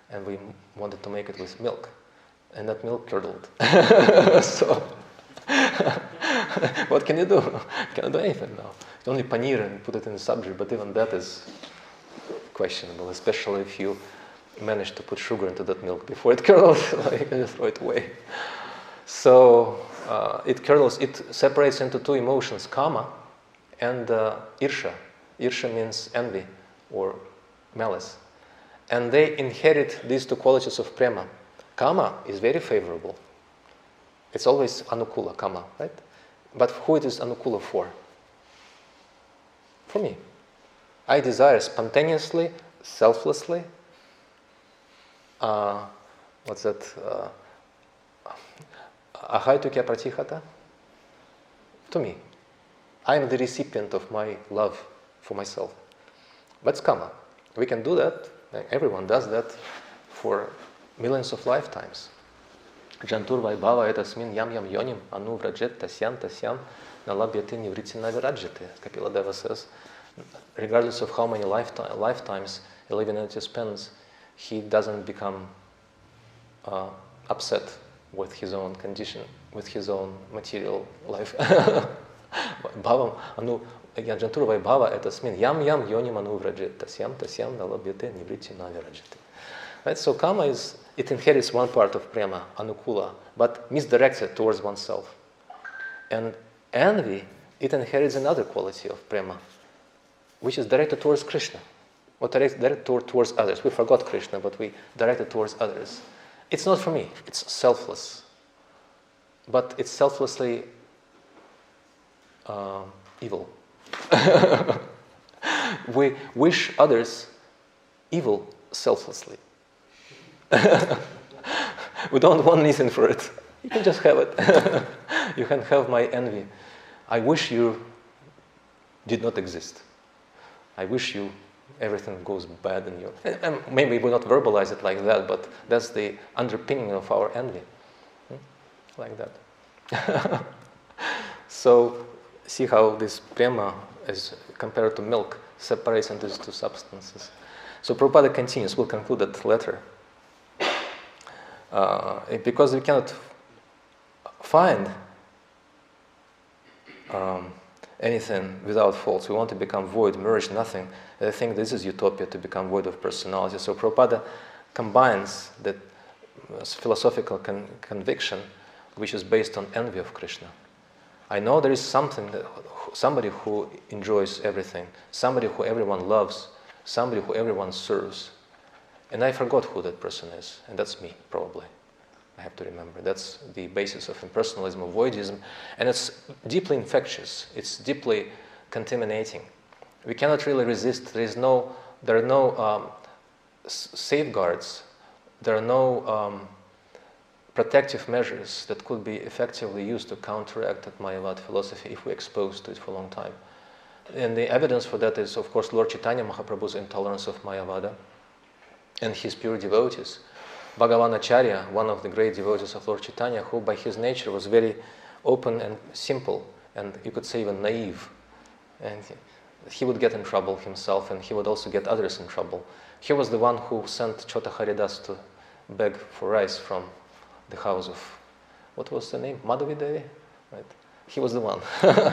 and we wanted to make it with milk, and that milk curdled. So, what can you do? You cannot do anything now. You only paneer and put it in the subject, but even that is questionable, especially if you manage to put sugar into that milk before it curdles. You can just throw it away. So it curdles, it separates into two emotions, kama and irsha. Irsha means envy or malice. And they inherit these two qualities of prema. Kama is very favorable. It's always anukula, kama, right? But who it is anukula for? For me. I desire spontaneously, selflessly, what's that? Ahaitu kya pratihata? To me. I am the recipient of my love for myself. But it's kama. We can do that. Everyone does that for millions of lifetimes. Jantur vaibhava etasmin yam yam yonim anu vrajet tasyam tasyam nalabhyate nivriti navirajyate. Kapila Deva says, regardless of how many lifetimes a living entity spends, he doesn't become upset with his own condition, with his own material life. Bhavam anu jantur vaibhava etasmin yam yam yonim anu vrajet tasyam tasyam nalabhyate nivriti navirajyate. Right? So kama is, it inherits one part of prema, anukula, but misdirects it towards oneself. And envy, it inherits another quality of prema, which is directed towards Krishna, or directed towards others. We forgot Krishna, but we direct it towards others. It's not for me, it's selfless. But it's selflessly evil. We wish others evil selflessly. We don't want anything for it. You can just have it. You can have my envy. I wish you did not exist. I wish you everything goes bad in you. And maybe we not verbalize it like that, but that's the underpinning of our envy. Like that. So see how this prema, as compared to milk, separates into these two substances. So Prabhupada continues. We'll conclude that later. Because we cannot find anything without faults. We want to become void, merge, nothing. I think this is utopia, to become void of personality. So Prabhupada combines that philosophical conviction, which is based on envy of Krishna. I know there is somebody who enjoys everything, somebody who everyone loves, somebody who everyone serves. And I forgot who that person is, and that's me, probably. I have to remember. That's the basis of impersonalism, of voidism, and it's deeply infectious. It's deeply contaminating. We cannot really resist. There are no safeguards. There are no protective measures that could be effectively used to counteract that Mayavad philosophy if we expose to it for a long time. And the evidence for that is, of course, Lord Chaitanya Mahaprabhu's intolerance of Mayavada and his pure devotees. Bhagavanacharya, one of the great devotees of Lord Chaitanya, who by his nature was very open and simple, and you could say even naive. And he would get in trouble himself, and he would also get others in trouble. He was the one who sent Chota Haridas to beg for rice from the house of, what was the name? Madhavi Devi? Right? He was the one.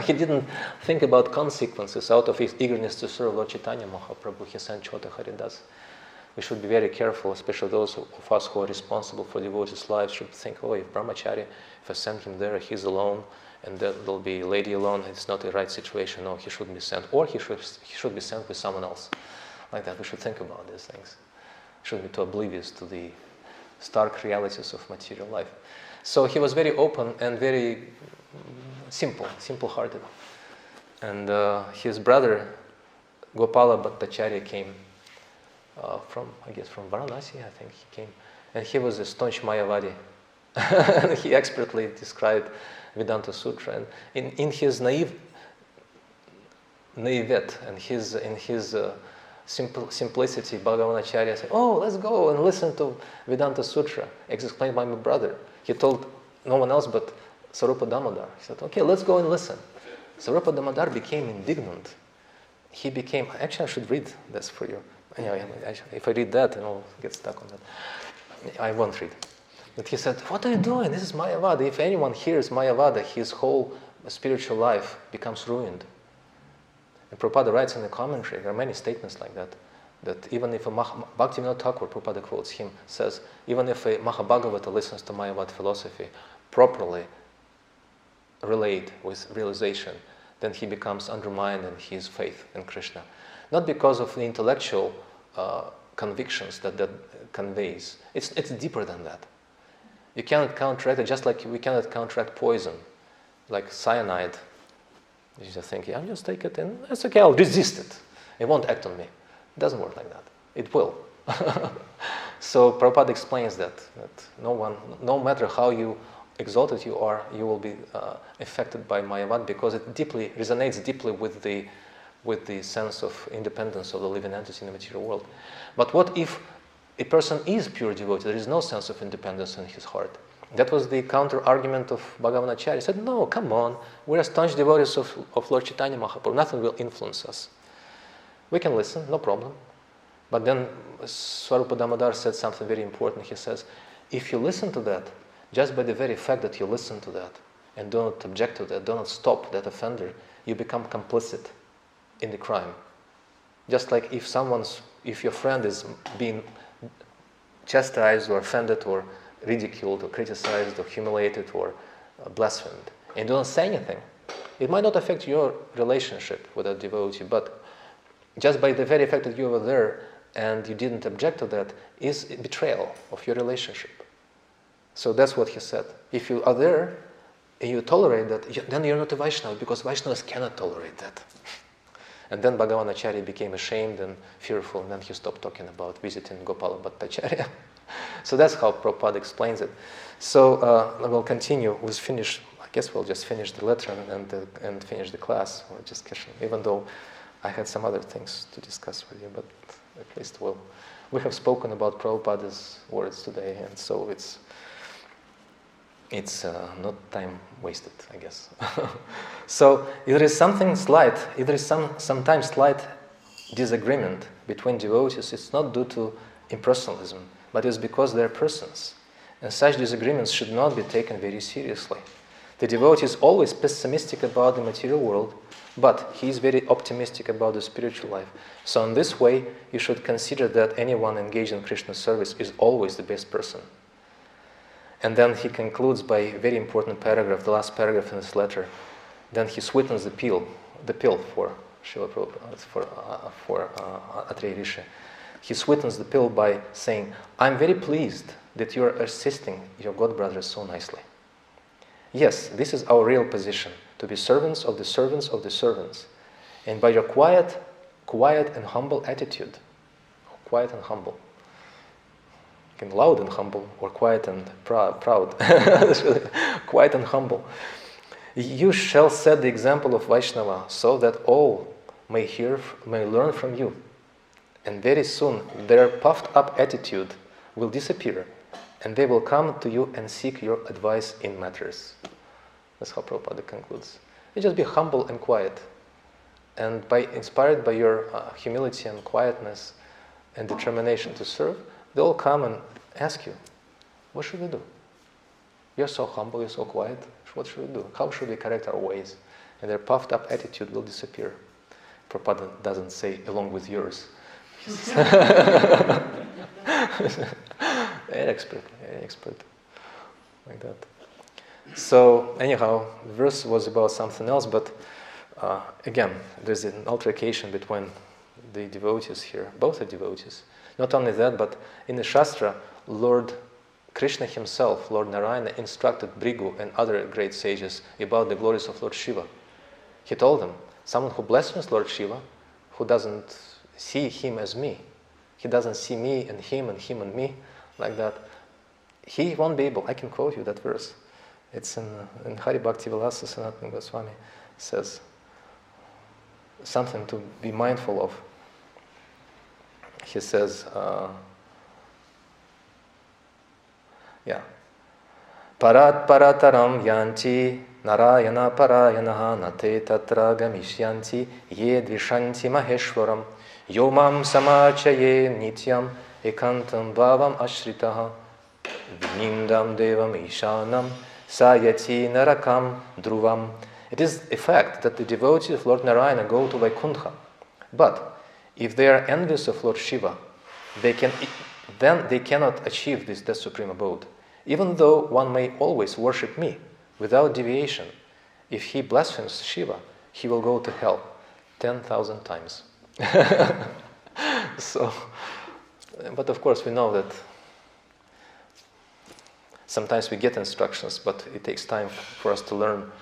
He didn't think about consequences. Out of his eagerness to serve Lord Chaitanya Mahaprabhu, he sent Chota Haridas. We should be very careful, especially those of us who are responsible for devotees' lives should think, oh, if Brahmachari, if I send him there, he's alone, and there'll be a lady alone, it's not the right situation. No, he shouldn't be sent. Or he should be sent with someone else. Like that, we should think about these things. We shouldn't be too oblivious to the stark realities of material life. So he was very open and very simple-hearted. And his brother, Gopala Bhattacharya, came from Varanasi, I think he came. And he was a staunch Mayavadi. He expertly described Vedanta Sutra. And in his naivete and in his simplicity, Bhagavanacharya said, oh, let's go and listen to Vedanta Sutra, explained by my brother. He told no one else but Sarupa Damodar. He said, okay, let's go and listen. Sarupa Damodar became indignant. He became, actually I should read this for you. Anyway, if I read that, I'll get stuck on that. I won't read. But he said, what are you doing? This is Mayavada. If anyone hears Mayavada, his whole spiritual life becomes ruined. And Prabhupada writes in the commentary, there are many statements like that, that even if Bhaktivinoda Thakur, Prabhupada quotes him, says, even if a Mahabhagavata listens to Mayavad philosophy properly relayed with realization, then he becomes undermined in his faith in Krishna. Not because of the intellectual convictions that conveys. It's deeper than that. You cannot counteract it, just like we cannot counteract poison, like cyanide. You just think, yeah, I'll just take it and it's okay, I'll resist it. It won't act on me. It doesn't work like that. It will. So Prabhupada explains that no matter how exalted you are, you will be affected by Mayavad because it resonates deeply with the sense of independence of the living entity in the material world. But what if a person is pure devotee? There is no sense of independence in his heart. That was the counter-argument of Bhagavanacharya. He said, no, come on, we're staunch devotees of Lord Chaitanya Mahaprabhu. Nothing will influence us. We can listen, no problem. But then Swarupa Damodar said something very important. He says, if you listen to that, just by the very fact that you listen to that and do not object to that, do not stop that offender, you become complicit in the crime. Just like if your friend is being chastised or offended or ridiculed or criticized or humiliated or blasphemed, and do not say anything, it might not affect your relationship with that devotee, but just by the very fact that you were there and you didn't object to that is a betrayal of your relationship. So that's what he said. If you are there and you tolerate that, then you're not a Vaishnava, because Vaishnavas cannot tolerate that. And then Bhagavanacharya became ashamed and fearful, and then he stopped talking about visiting Gopala Bhattacharya. So that's how Prabhupada explains it. So we'll continue. I guess we'll just finish the letter and finish the class, or just even though I had some other things to discuss with you, but at least we have spoken about Prabhupada's words today, and so it's not time wasted, I guess. So if there is sometimes slight disagreement between devotees, it's not due to impersonalism, but it's because they're persons. And such disagreements should not be taken very seriously. The devotee is always pessimistic about the material world, but he is very optimistic about the spiritual life. So in this way, you should consider that anyone engaged in Krishna service is always the best person. And then he concludes by a very important paragraph, the last paragraph in this letter. Then he sweetens the pill for Srila Prabhupada, for Atreya Rishi. He sweetens the pill by saying, I'm very pleased that you are assisting your god brothers so nicely. Yes, this is our real position, to be servants of the servants of the servants. And by your quiet and humble attitude, quiet and humble, loud and humble, or quiet and proud. Quiet and humble. You shall set the example of Vaishnava so that all may learn from you. And very soon their puffed up attitude will disappear, and they will come to you and seek your advice in matters. That's how Prabhupada concludes. You just be humble and quiet. And inspired by your humility and quietness and determination to serve, they'll come and ask you, what should we do? You're so humble, you're so quiet. What should we do? How should we correct our ways? And their puffed up attitude will disappear. Prabhupada doesn't say along with yours. Very expert, like that. So anyhow, the verse was about something else, but again, there's an altercation between the devotees here. Both are devotees. Not only that, but in the Shastra, Lord Krishna himself, Lord Narayana, instructed Bhrigu and other great sages about the glories of Lord Shiva. He told them, someone who blasphemes Lord Shiva, who doesn't see him as me, he doesn't see me and him and me, like that, he won't be able. I can quote you that verse. It's in Hari Bhakti Vilasa Sanatana Goswami says something to be mindful of. He says, Parat parataram yanti narayana parayanaha nate tatra gamishyanti ye dvishanti maheshwaram yomam samachaye nityam ekantam bhavam ashritaha vinindam devam ishanam sayati narakam dhruvam. It is a fact that the devotees of Lord Narayana go to Vaikuntha. But if they are envious of Lord Shiva, then they cannot achieve this supreme abode. Even though one may always worship me without deviation, if he blasphemes Shiva, he will go to hell 10,000 times. So, but of course we know that sometimes we get instructions, but it takes time for us to learn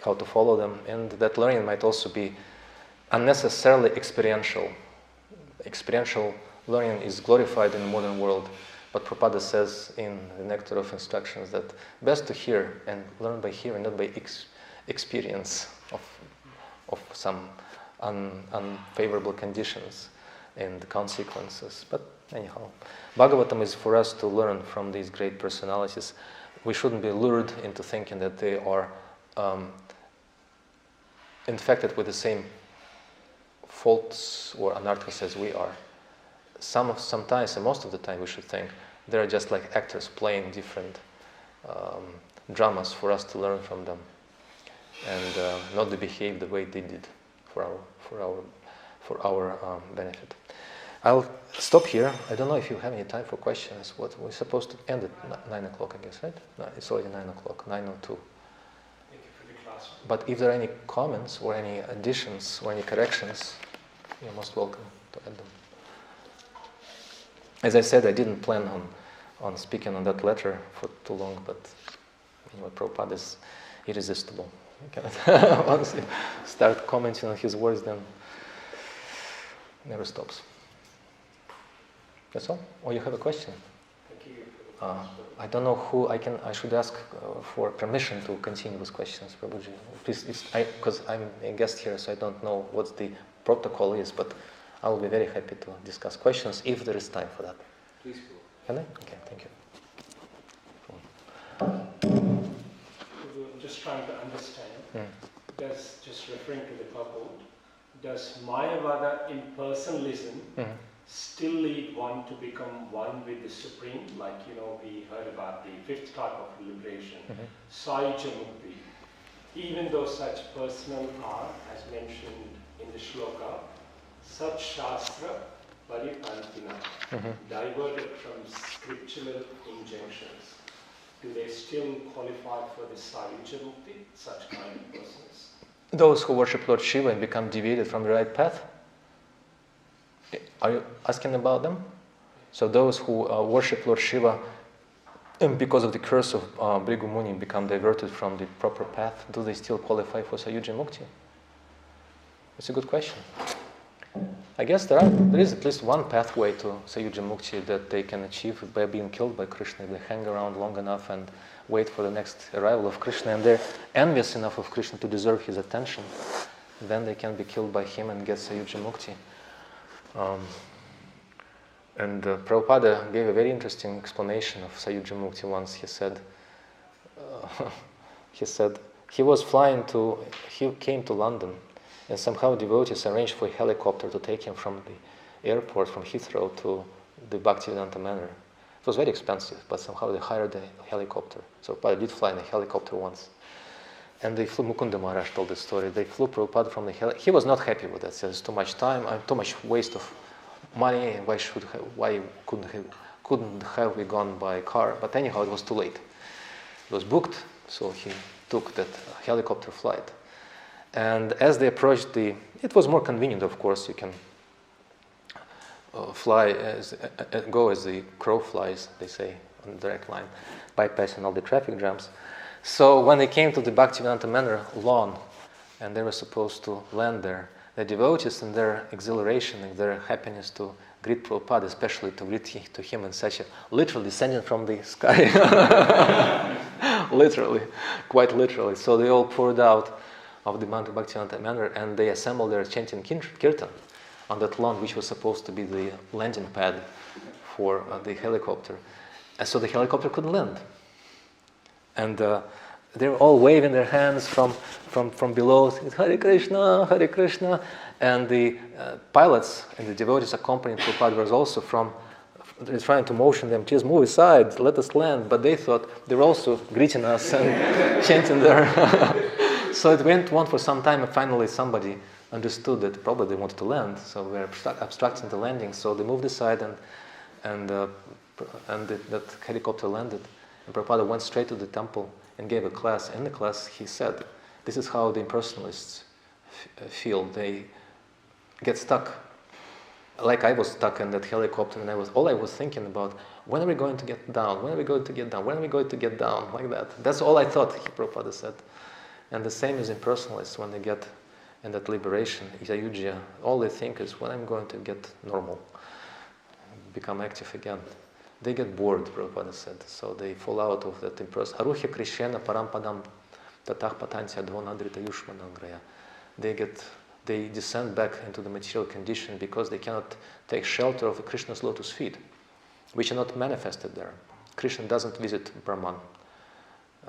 how to follow them, and that learning might also be unnecessarily experiential. Experiential learning is glorified in the modern world, but Prabhupada says in the Nectar of Instructions that best to hear and learn by hearing, not by experience of some unfavorable conditions and consequences. But anyhow, Bhagavatam is for us to learn from these great personalities. We shouldn't be lured into thinking that they are infected with the same faults or anarthas as we are. Sometimes, and most of the time, we should think they're just like actors playing different dramas for us to learn from them, and not to behave the way they did for our benefit. I'll stop here. I don't know if you have any time for questions. What we're supposed to end at 9 o'clock, I guess, right? No, it's already 9 o'clock, 9:02. Thank you for the class. But if there are any comments or any additions or any corrections, you're most welcome to add them. As I said, I didn't plan on speaking on that letter for too long, but anyway, Prabhupada is irresistible. You cannot once you start commenting on his words, then never stops. That's all? Or you have a question? Thank you for the class. I don't know who I should ask for permission to continue with questions, Prabhuji. Please, because I'm a guest here, so I don't know what the protocol is, but I will be very happy to discuss questions if there is time for that. Please go. Can I? Okay, thank you. We're just trying to understand, just referring to the purport, does Mayavada impersonalism still lead one to become one with the Supreme? Like, we heard about the fifth type of liberation, Sayuja Mukti. Even though such personnel are, as mentioned in the shloka, such Shastra Paripantina, diverted from scriptural injunctions, do they still qualify for the Sayuja Mukti, such kind of persons? Those who worship Lord Shiva and become deviated from the right path? Are you asking about them? So those who worship Lord Shiva and because of the curse of Bhrigu Muni become diverted from the proper path, do they still qualify for Sayuja Mukti? It's a good question. I guess there is at least one pathway to Sayuja Mukti that they can achieve by being killed by Krishna. If they hang around long enough and wait for the next arrival of Krishna, and they're envious enough of Krishna to deserve his attention, then they can be killed by him and get Sayuja Mukti. And Prabhupada gave a very interesting explanation of Sayuja Mukti once. He said, he came to London, and somehow devotees arranged for a helicopter to take him from the airport, from Heathrow, to the Bhaktivedanta Manor. It was very expensive, but somehow they hired a helicopter. So Prabhupada did fly in a helicopter once. And they flew, Mukunda Maharaj told the story, they flew Prabhupada from the helicopter. He was not happy with that. He said, it's too much time, too much waste of money, why couldn't have we gone by car? But anyhow, it was too late. It was booked, so he took that helicopter flight. And as they approached it was more convenient, of course, you can go as the crow flies, they say, on the direct line, bypassing all the traffic jams. So when they came to the Bhaktivedanta Manor lawn, and they were supposed to land there, the devotees in their exhilaration and their happiness to greet Prabhupada, especially to greet to him in such a, literally descending from the sky, literally, quite literally. So they all poured out of the Mount Bhaktivedanta Manor, and they assembled their chanting kirtan on that lawn, which was supposed to be the landing pad for the helicopter. And so the helicopter couldn't land. And they were all waving their hands from below, saying, Hare Krishna, Hare Krishna. And the pilots and the devotees accompanying Prabhupada was also they're trying to motion them, just move aside, let us land. But they thought they were also greeting us and chanting there. So it went on for some time, and finally somebody understood that probably they wanted to land, so we were obstructing the landing. So they moved aside, and that helicopter landed. And Prabhupada went straight to the temple and gave a class. In the class, he said, this is how the impersonalists feel. They get stuck, like I was stuck in that helicopter, and all I was thinking about, when are we going to get down? When are we going to get down? When are we going to get down? Like that. That's all I thought, Prabhupada said. And the same is impersonalists when they get in that liberation, Sayuja, all they think is, when I'm going to get normal, become active again. They get bored, Prabhupada said, so they fall out of that impersonal. Aruhya Krishna Parampadam Tatah Patantya Dvonadrita Yushmanangraya. They descend back into the material condition because they cannot take shelter of Krishna's lotus feet, which are not manifested there. Krishna doesn't visit Brahman.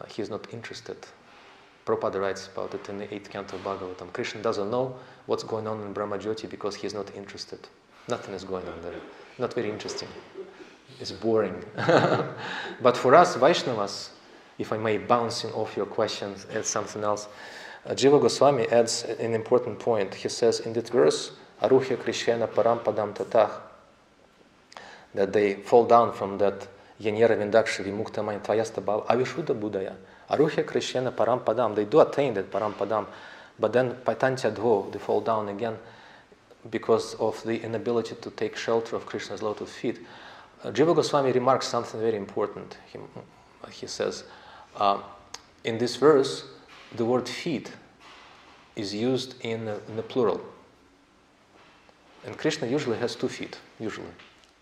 He is not interested. Prabhupada writes about it in the 8th canto of Bhagavatam. Krishna doesn't know what's going on in Brahmajyoti because he is not interested. Nothing is going on there. Not very interesting. It's boring. But for us Vaishnavas, if I may, bouncing off your questions, add something else. Jiva Goswami adds an important point. He says in that verse, Aruhya Krishna Parampadam Tatah, that they fall down from that Yanyera Vindakshi Vimuktamani Tvayasta Bhava Avishuddha Buddhaya. Aruhya Krishna Parampadam, they do attain that Parampadam, but then Paitantya Dvo, they fall down again because of the inability to take shelter of Krishna's lotus feet. Jiva Goswami remarks something very important. He says, in this verse, the word feet is used in the plural. And Krishna usually has 2 feet, usually.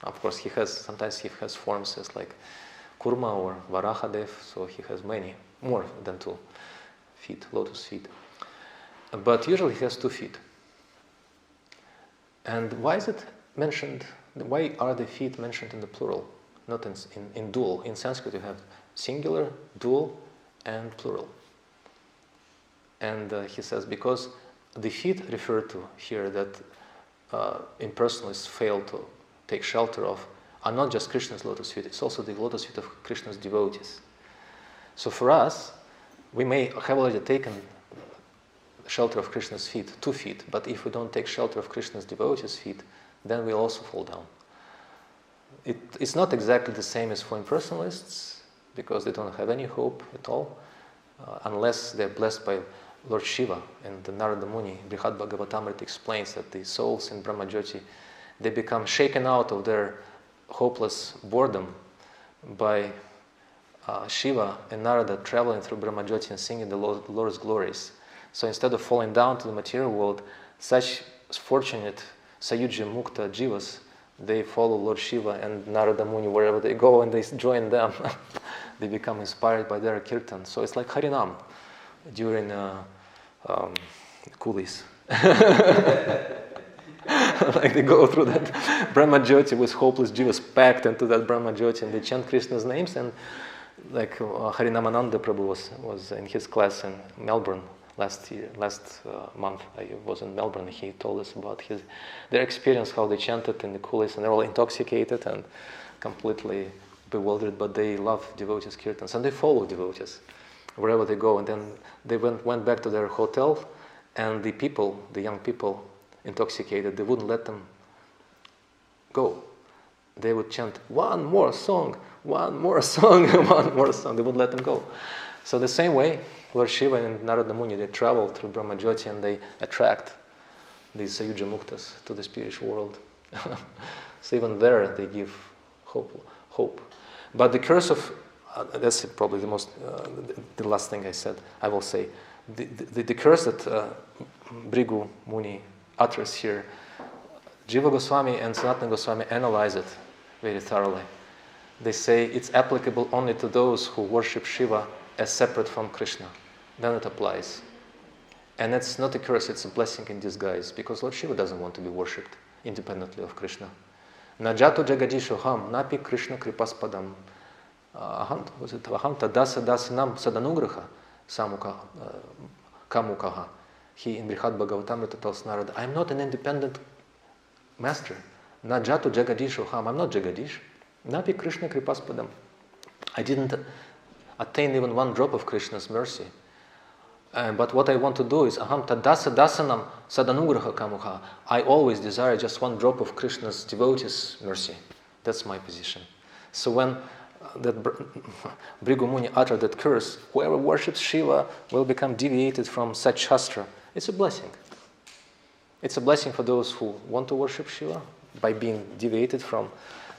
Of course, sometimes he has forms as like Kurma or Varahadev, so he has many, more than 2 feet, lotus feet. But usually he has 2 feet. And why is it mentioned? Why are the feet mentioned in the plural, not in dual? In Sanskrit you have singular, dual, and plural. And he says because the feet referred to here that impersonalists fail to take shelter of are not just Krishna's lotus feet, it's also the lotus feet of Krishna's devotees. So for us, we may have already taken shelter of Krishna's feet, 2 feet, but if we don't take shelter of Krishna's devotees' feet, then we'll also fall down. It's not exactly the same as for impersonalists, because they don't have any hope at all, unless they're blessed by Lord Shiva. And the Narada Muni, Brihad Bhagavatamrita, explains that the souls in Brahmajyoti, they become shaken out of their hopeless boredom by Shiva and Narada traveling through Brahmajyoti and singing the Lord's glories. So instead of falling down to the material world, such fortunate Sayuja Mukta Jivas, they follow Lord Shiva and Narada Muni wherever they go, and they join them. They become inspired by their kirtan. So it's like Harinam during coolies. like they go through that Brahma Jyoti with hopeless jivas packed into that Brahma Jyoti, and they chant Krishna's names. And like Harinamananda Prabhu was in his class in Melbourne last month. I was in Melbourne. He told us about their experience, how they chanted in the coolies, and they're all intoxicated and completely bewildered, but they love devotees' kirtans, and they follow devotees wherever they go. And then they went back to their hotel, and the young people, intoxicated, they wouldn't let them go. They would chant, one more song, one more song, one more song. They wouldn't let them go. So the same way, Lord Shiva and Narada Muni, they travel through Brahma Jyoti and they attract these Sayuja Muktas to the spiritual world. So even there they give hope. But the curse of, that's probably the last thing I will say. The curse that Bhrigu Muni utters here, Jiva Goswami and Sanatana Goswami analyze it very thoroughly. They say it's applicable only to those who worship Shiva as separate from Krishna. Then it applies. And it's not a curse, it's a blessing in disguise, because Lord Shiva doesn't want to be worshipped independently of Krishna. Najatu jagadishoham napi Krishna kripaspadam aham tadasa dasanam sadanugraha samuka kamukaha. He in Brihad Bhagavatamrita tells Narada, I'm not an independent master. Najatu jagadishoham, I'm not Jagadish. Napi Krishna kripaspadam. I didn't attain even one drop of Krishna's mercy. But what I want to do is aham tadasa dasanam sadanugraha kamuha. I always desire just one drop of Krishna's devotees' mercy. That's my position. So when that Bhrigu Muni uttered that curse, whoever worships Shiva will become deviated from such shastra. It's a blessing. It's a blessing for those who want to worship Shiva by being deviated from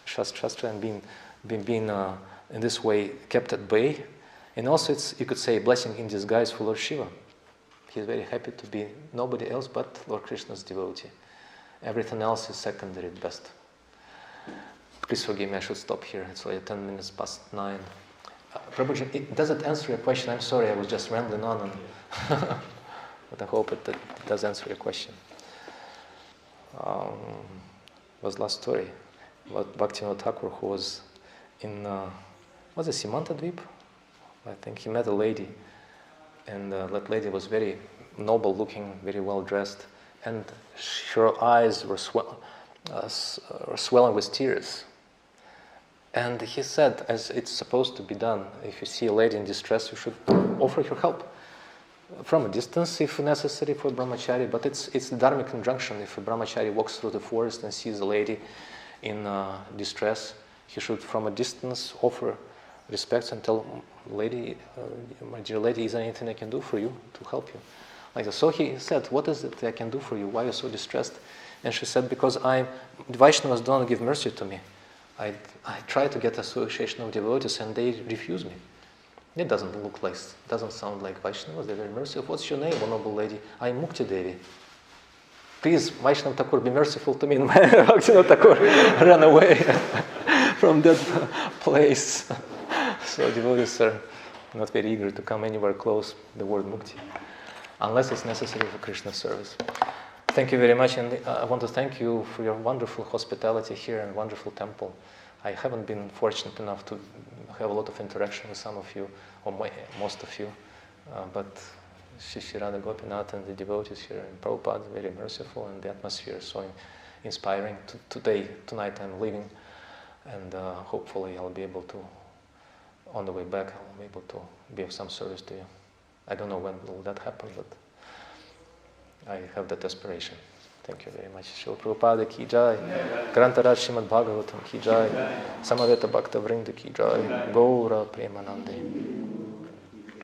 shastra and being in this way kept at bay. And also it's, you could say, a blessing in disguise for Lord Shiva. He's very happy to be nobody else but Lord Krishna's devotee. Everything else is secondary at best. Please forgive me, I should stop here. It's like 10 minutes past 9. Prabhuji, does it answer your question? I'm sorry, I was just rambling on. But I hope it does answer your question. Was last story about Bhaktivinoda Thakur, who was in, was it Simanta Dweep? I think he met a lady, and that lady was very noble looking, very well dressed, and her eyes were swelling with tears. And he said, as it's supposed to be done, if you see a lady in distress, you should offer her help from a distance if necessary for brahmachari, but it's the dharmic injunction. If a brahmachari walks through the forest and sees a lady in distress, he should from a distance offer respects and tell, lady, my dear lady, is there anything I can do for you to help you? Like that. So he said, what is it I can do for you? Why are you so distressed? And she said, because the Vaishnavas don't give mercy to me. I try to get association of devotees and they refuse me. It doesn't sound like Vaishnavas, they're very merciful. What's your name, noble lady? I'm Mukti Devi. Please, Vaishnava Thakur, be merciful to me. And Bhaktivinoda Thakur ran away from that place. So devotees are not very eager to come anywhere close the word Mukti, unless it's necessary for Krishna service. Thank you very much, and I want to thank you for your wonderful hospitality here and wonderful temple. I haven't been fortunate enough to have a lot of interaction with some of you, or most of you, but Shri Radha Gopinath and the devotees here in Prabhupada are very merciful, and the atmosphere is so inspiring. Tonight I'm leaving, and hopefully I'll be able to, on the way back, I'll be able to be of some service to you. I don't know when will that happen, but I have that aspiration. Thank you very much. Srila Prabhupada ki jai, Grantaraj Srimad Bhagavatam ki jai, Samaveta Bhakta Vrinda ki jai, Gaura Premanande.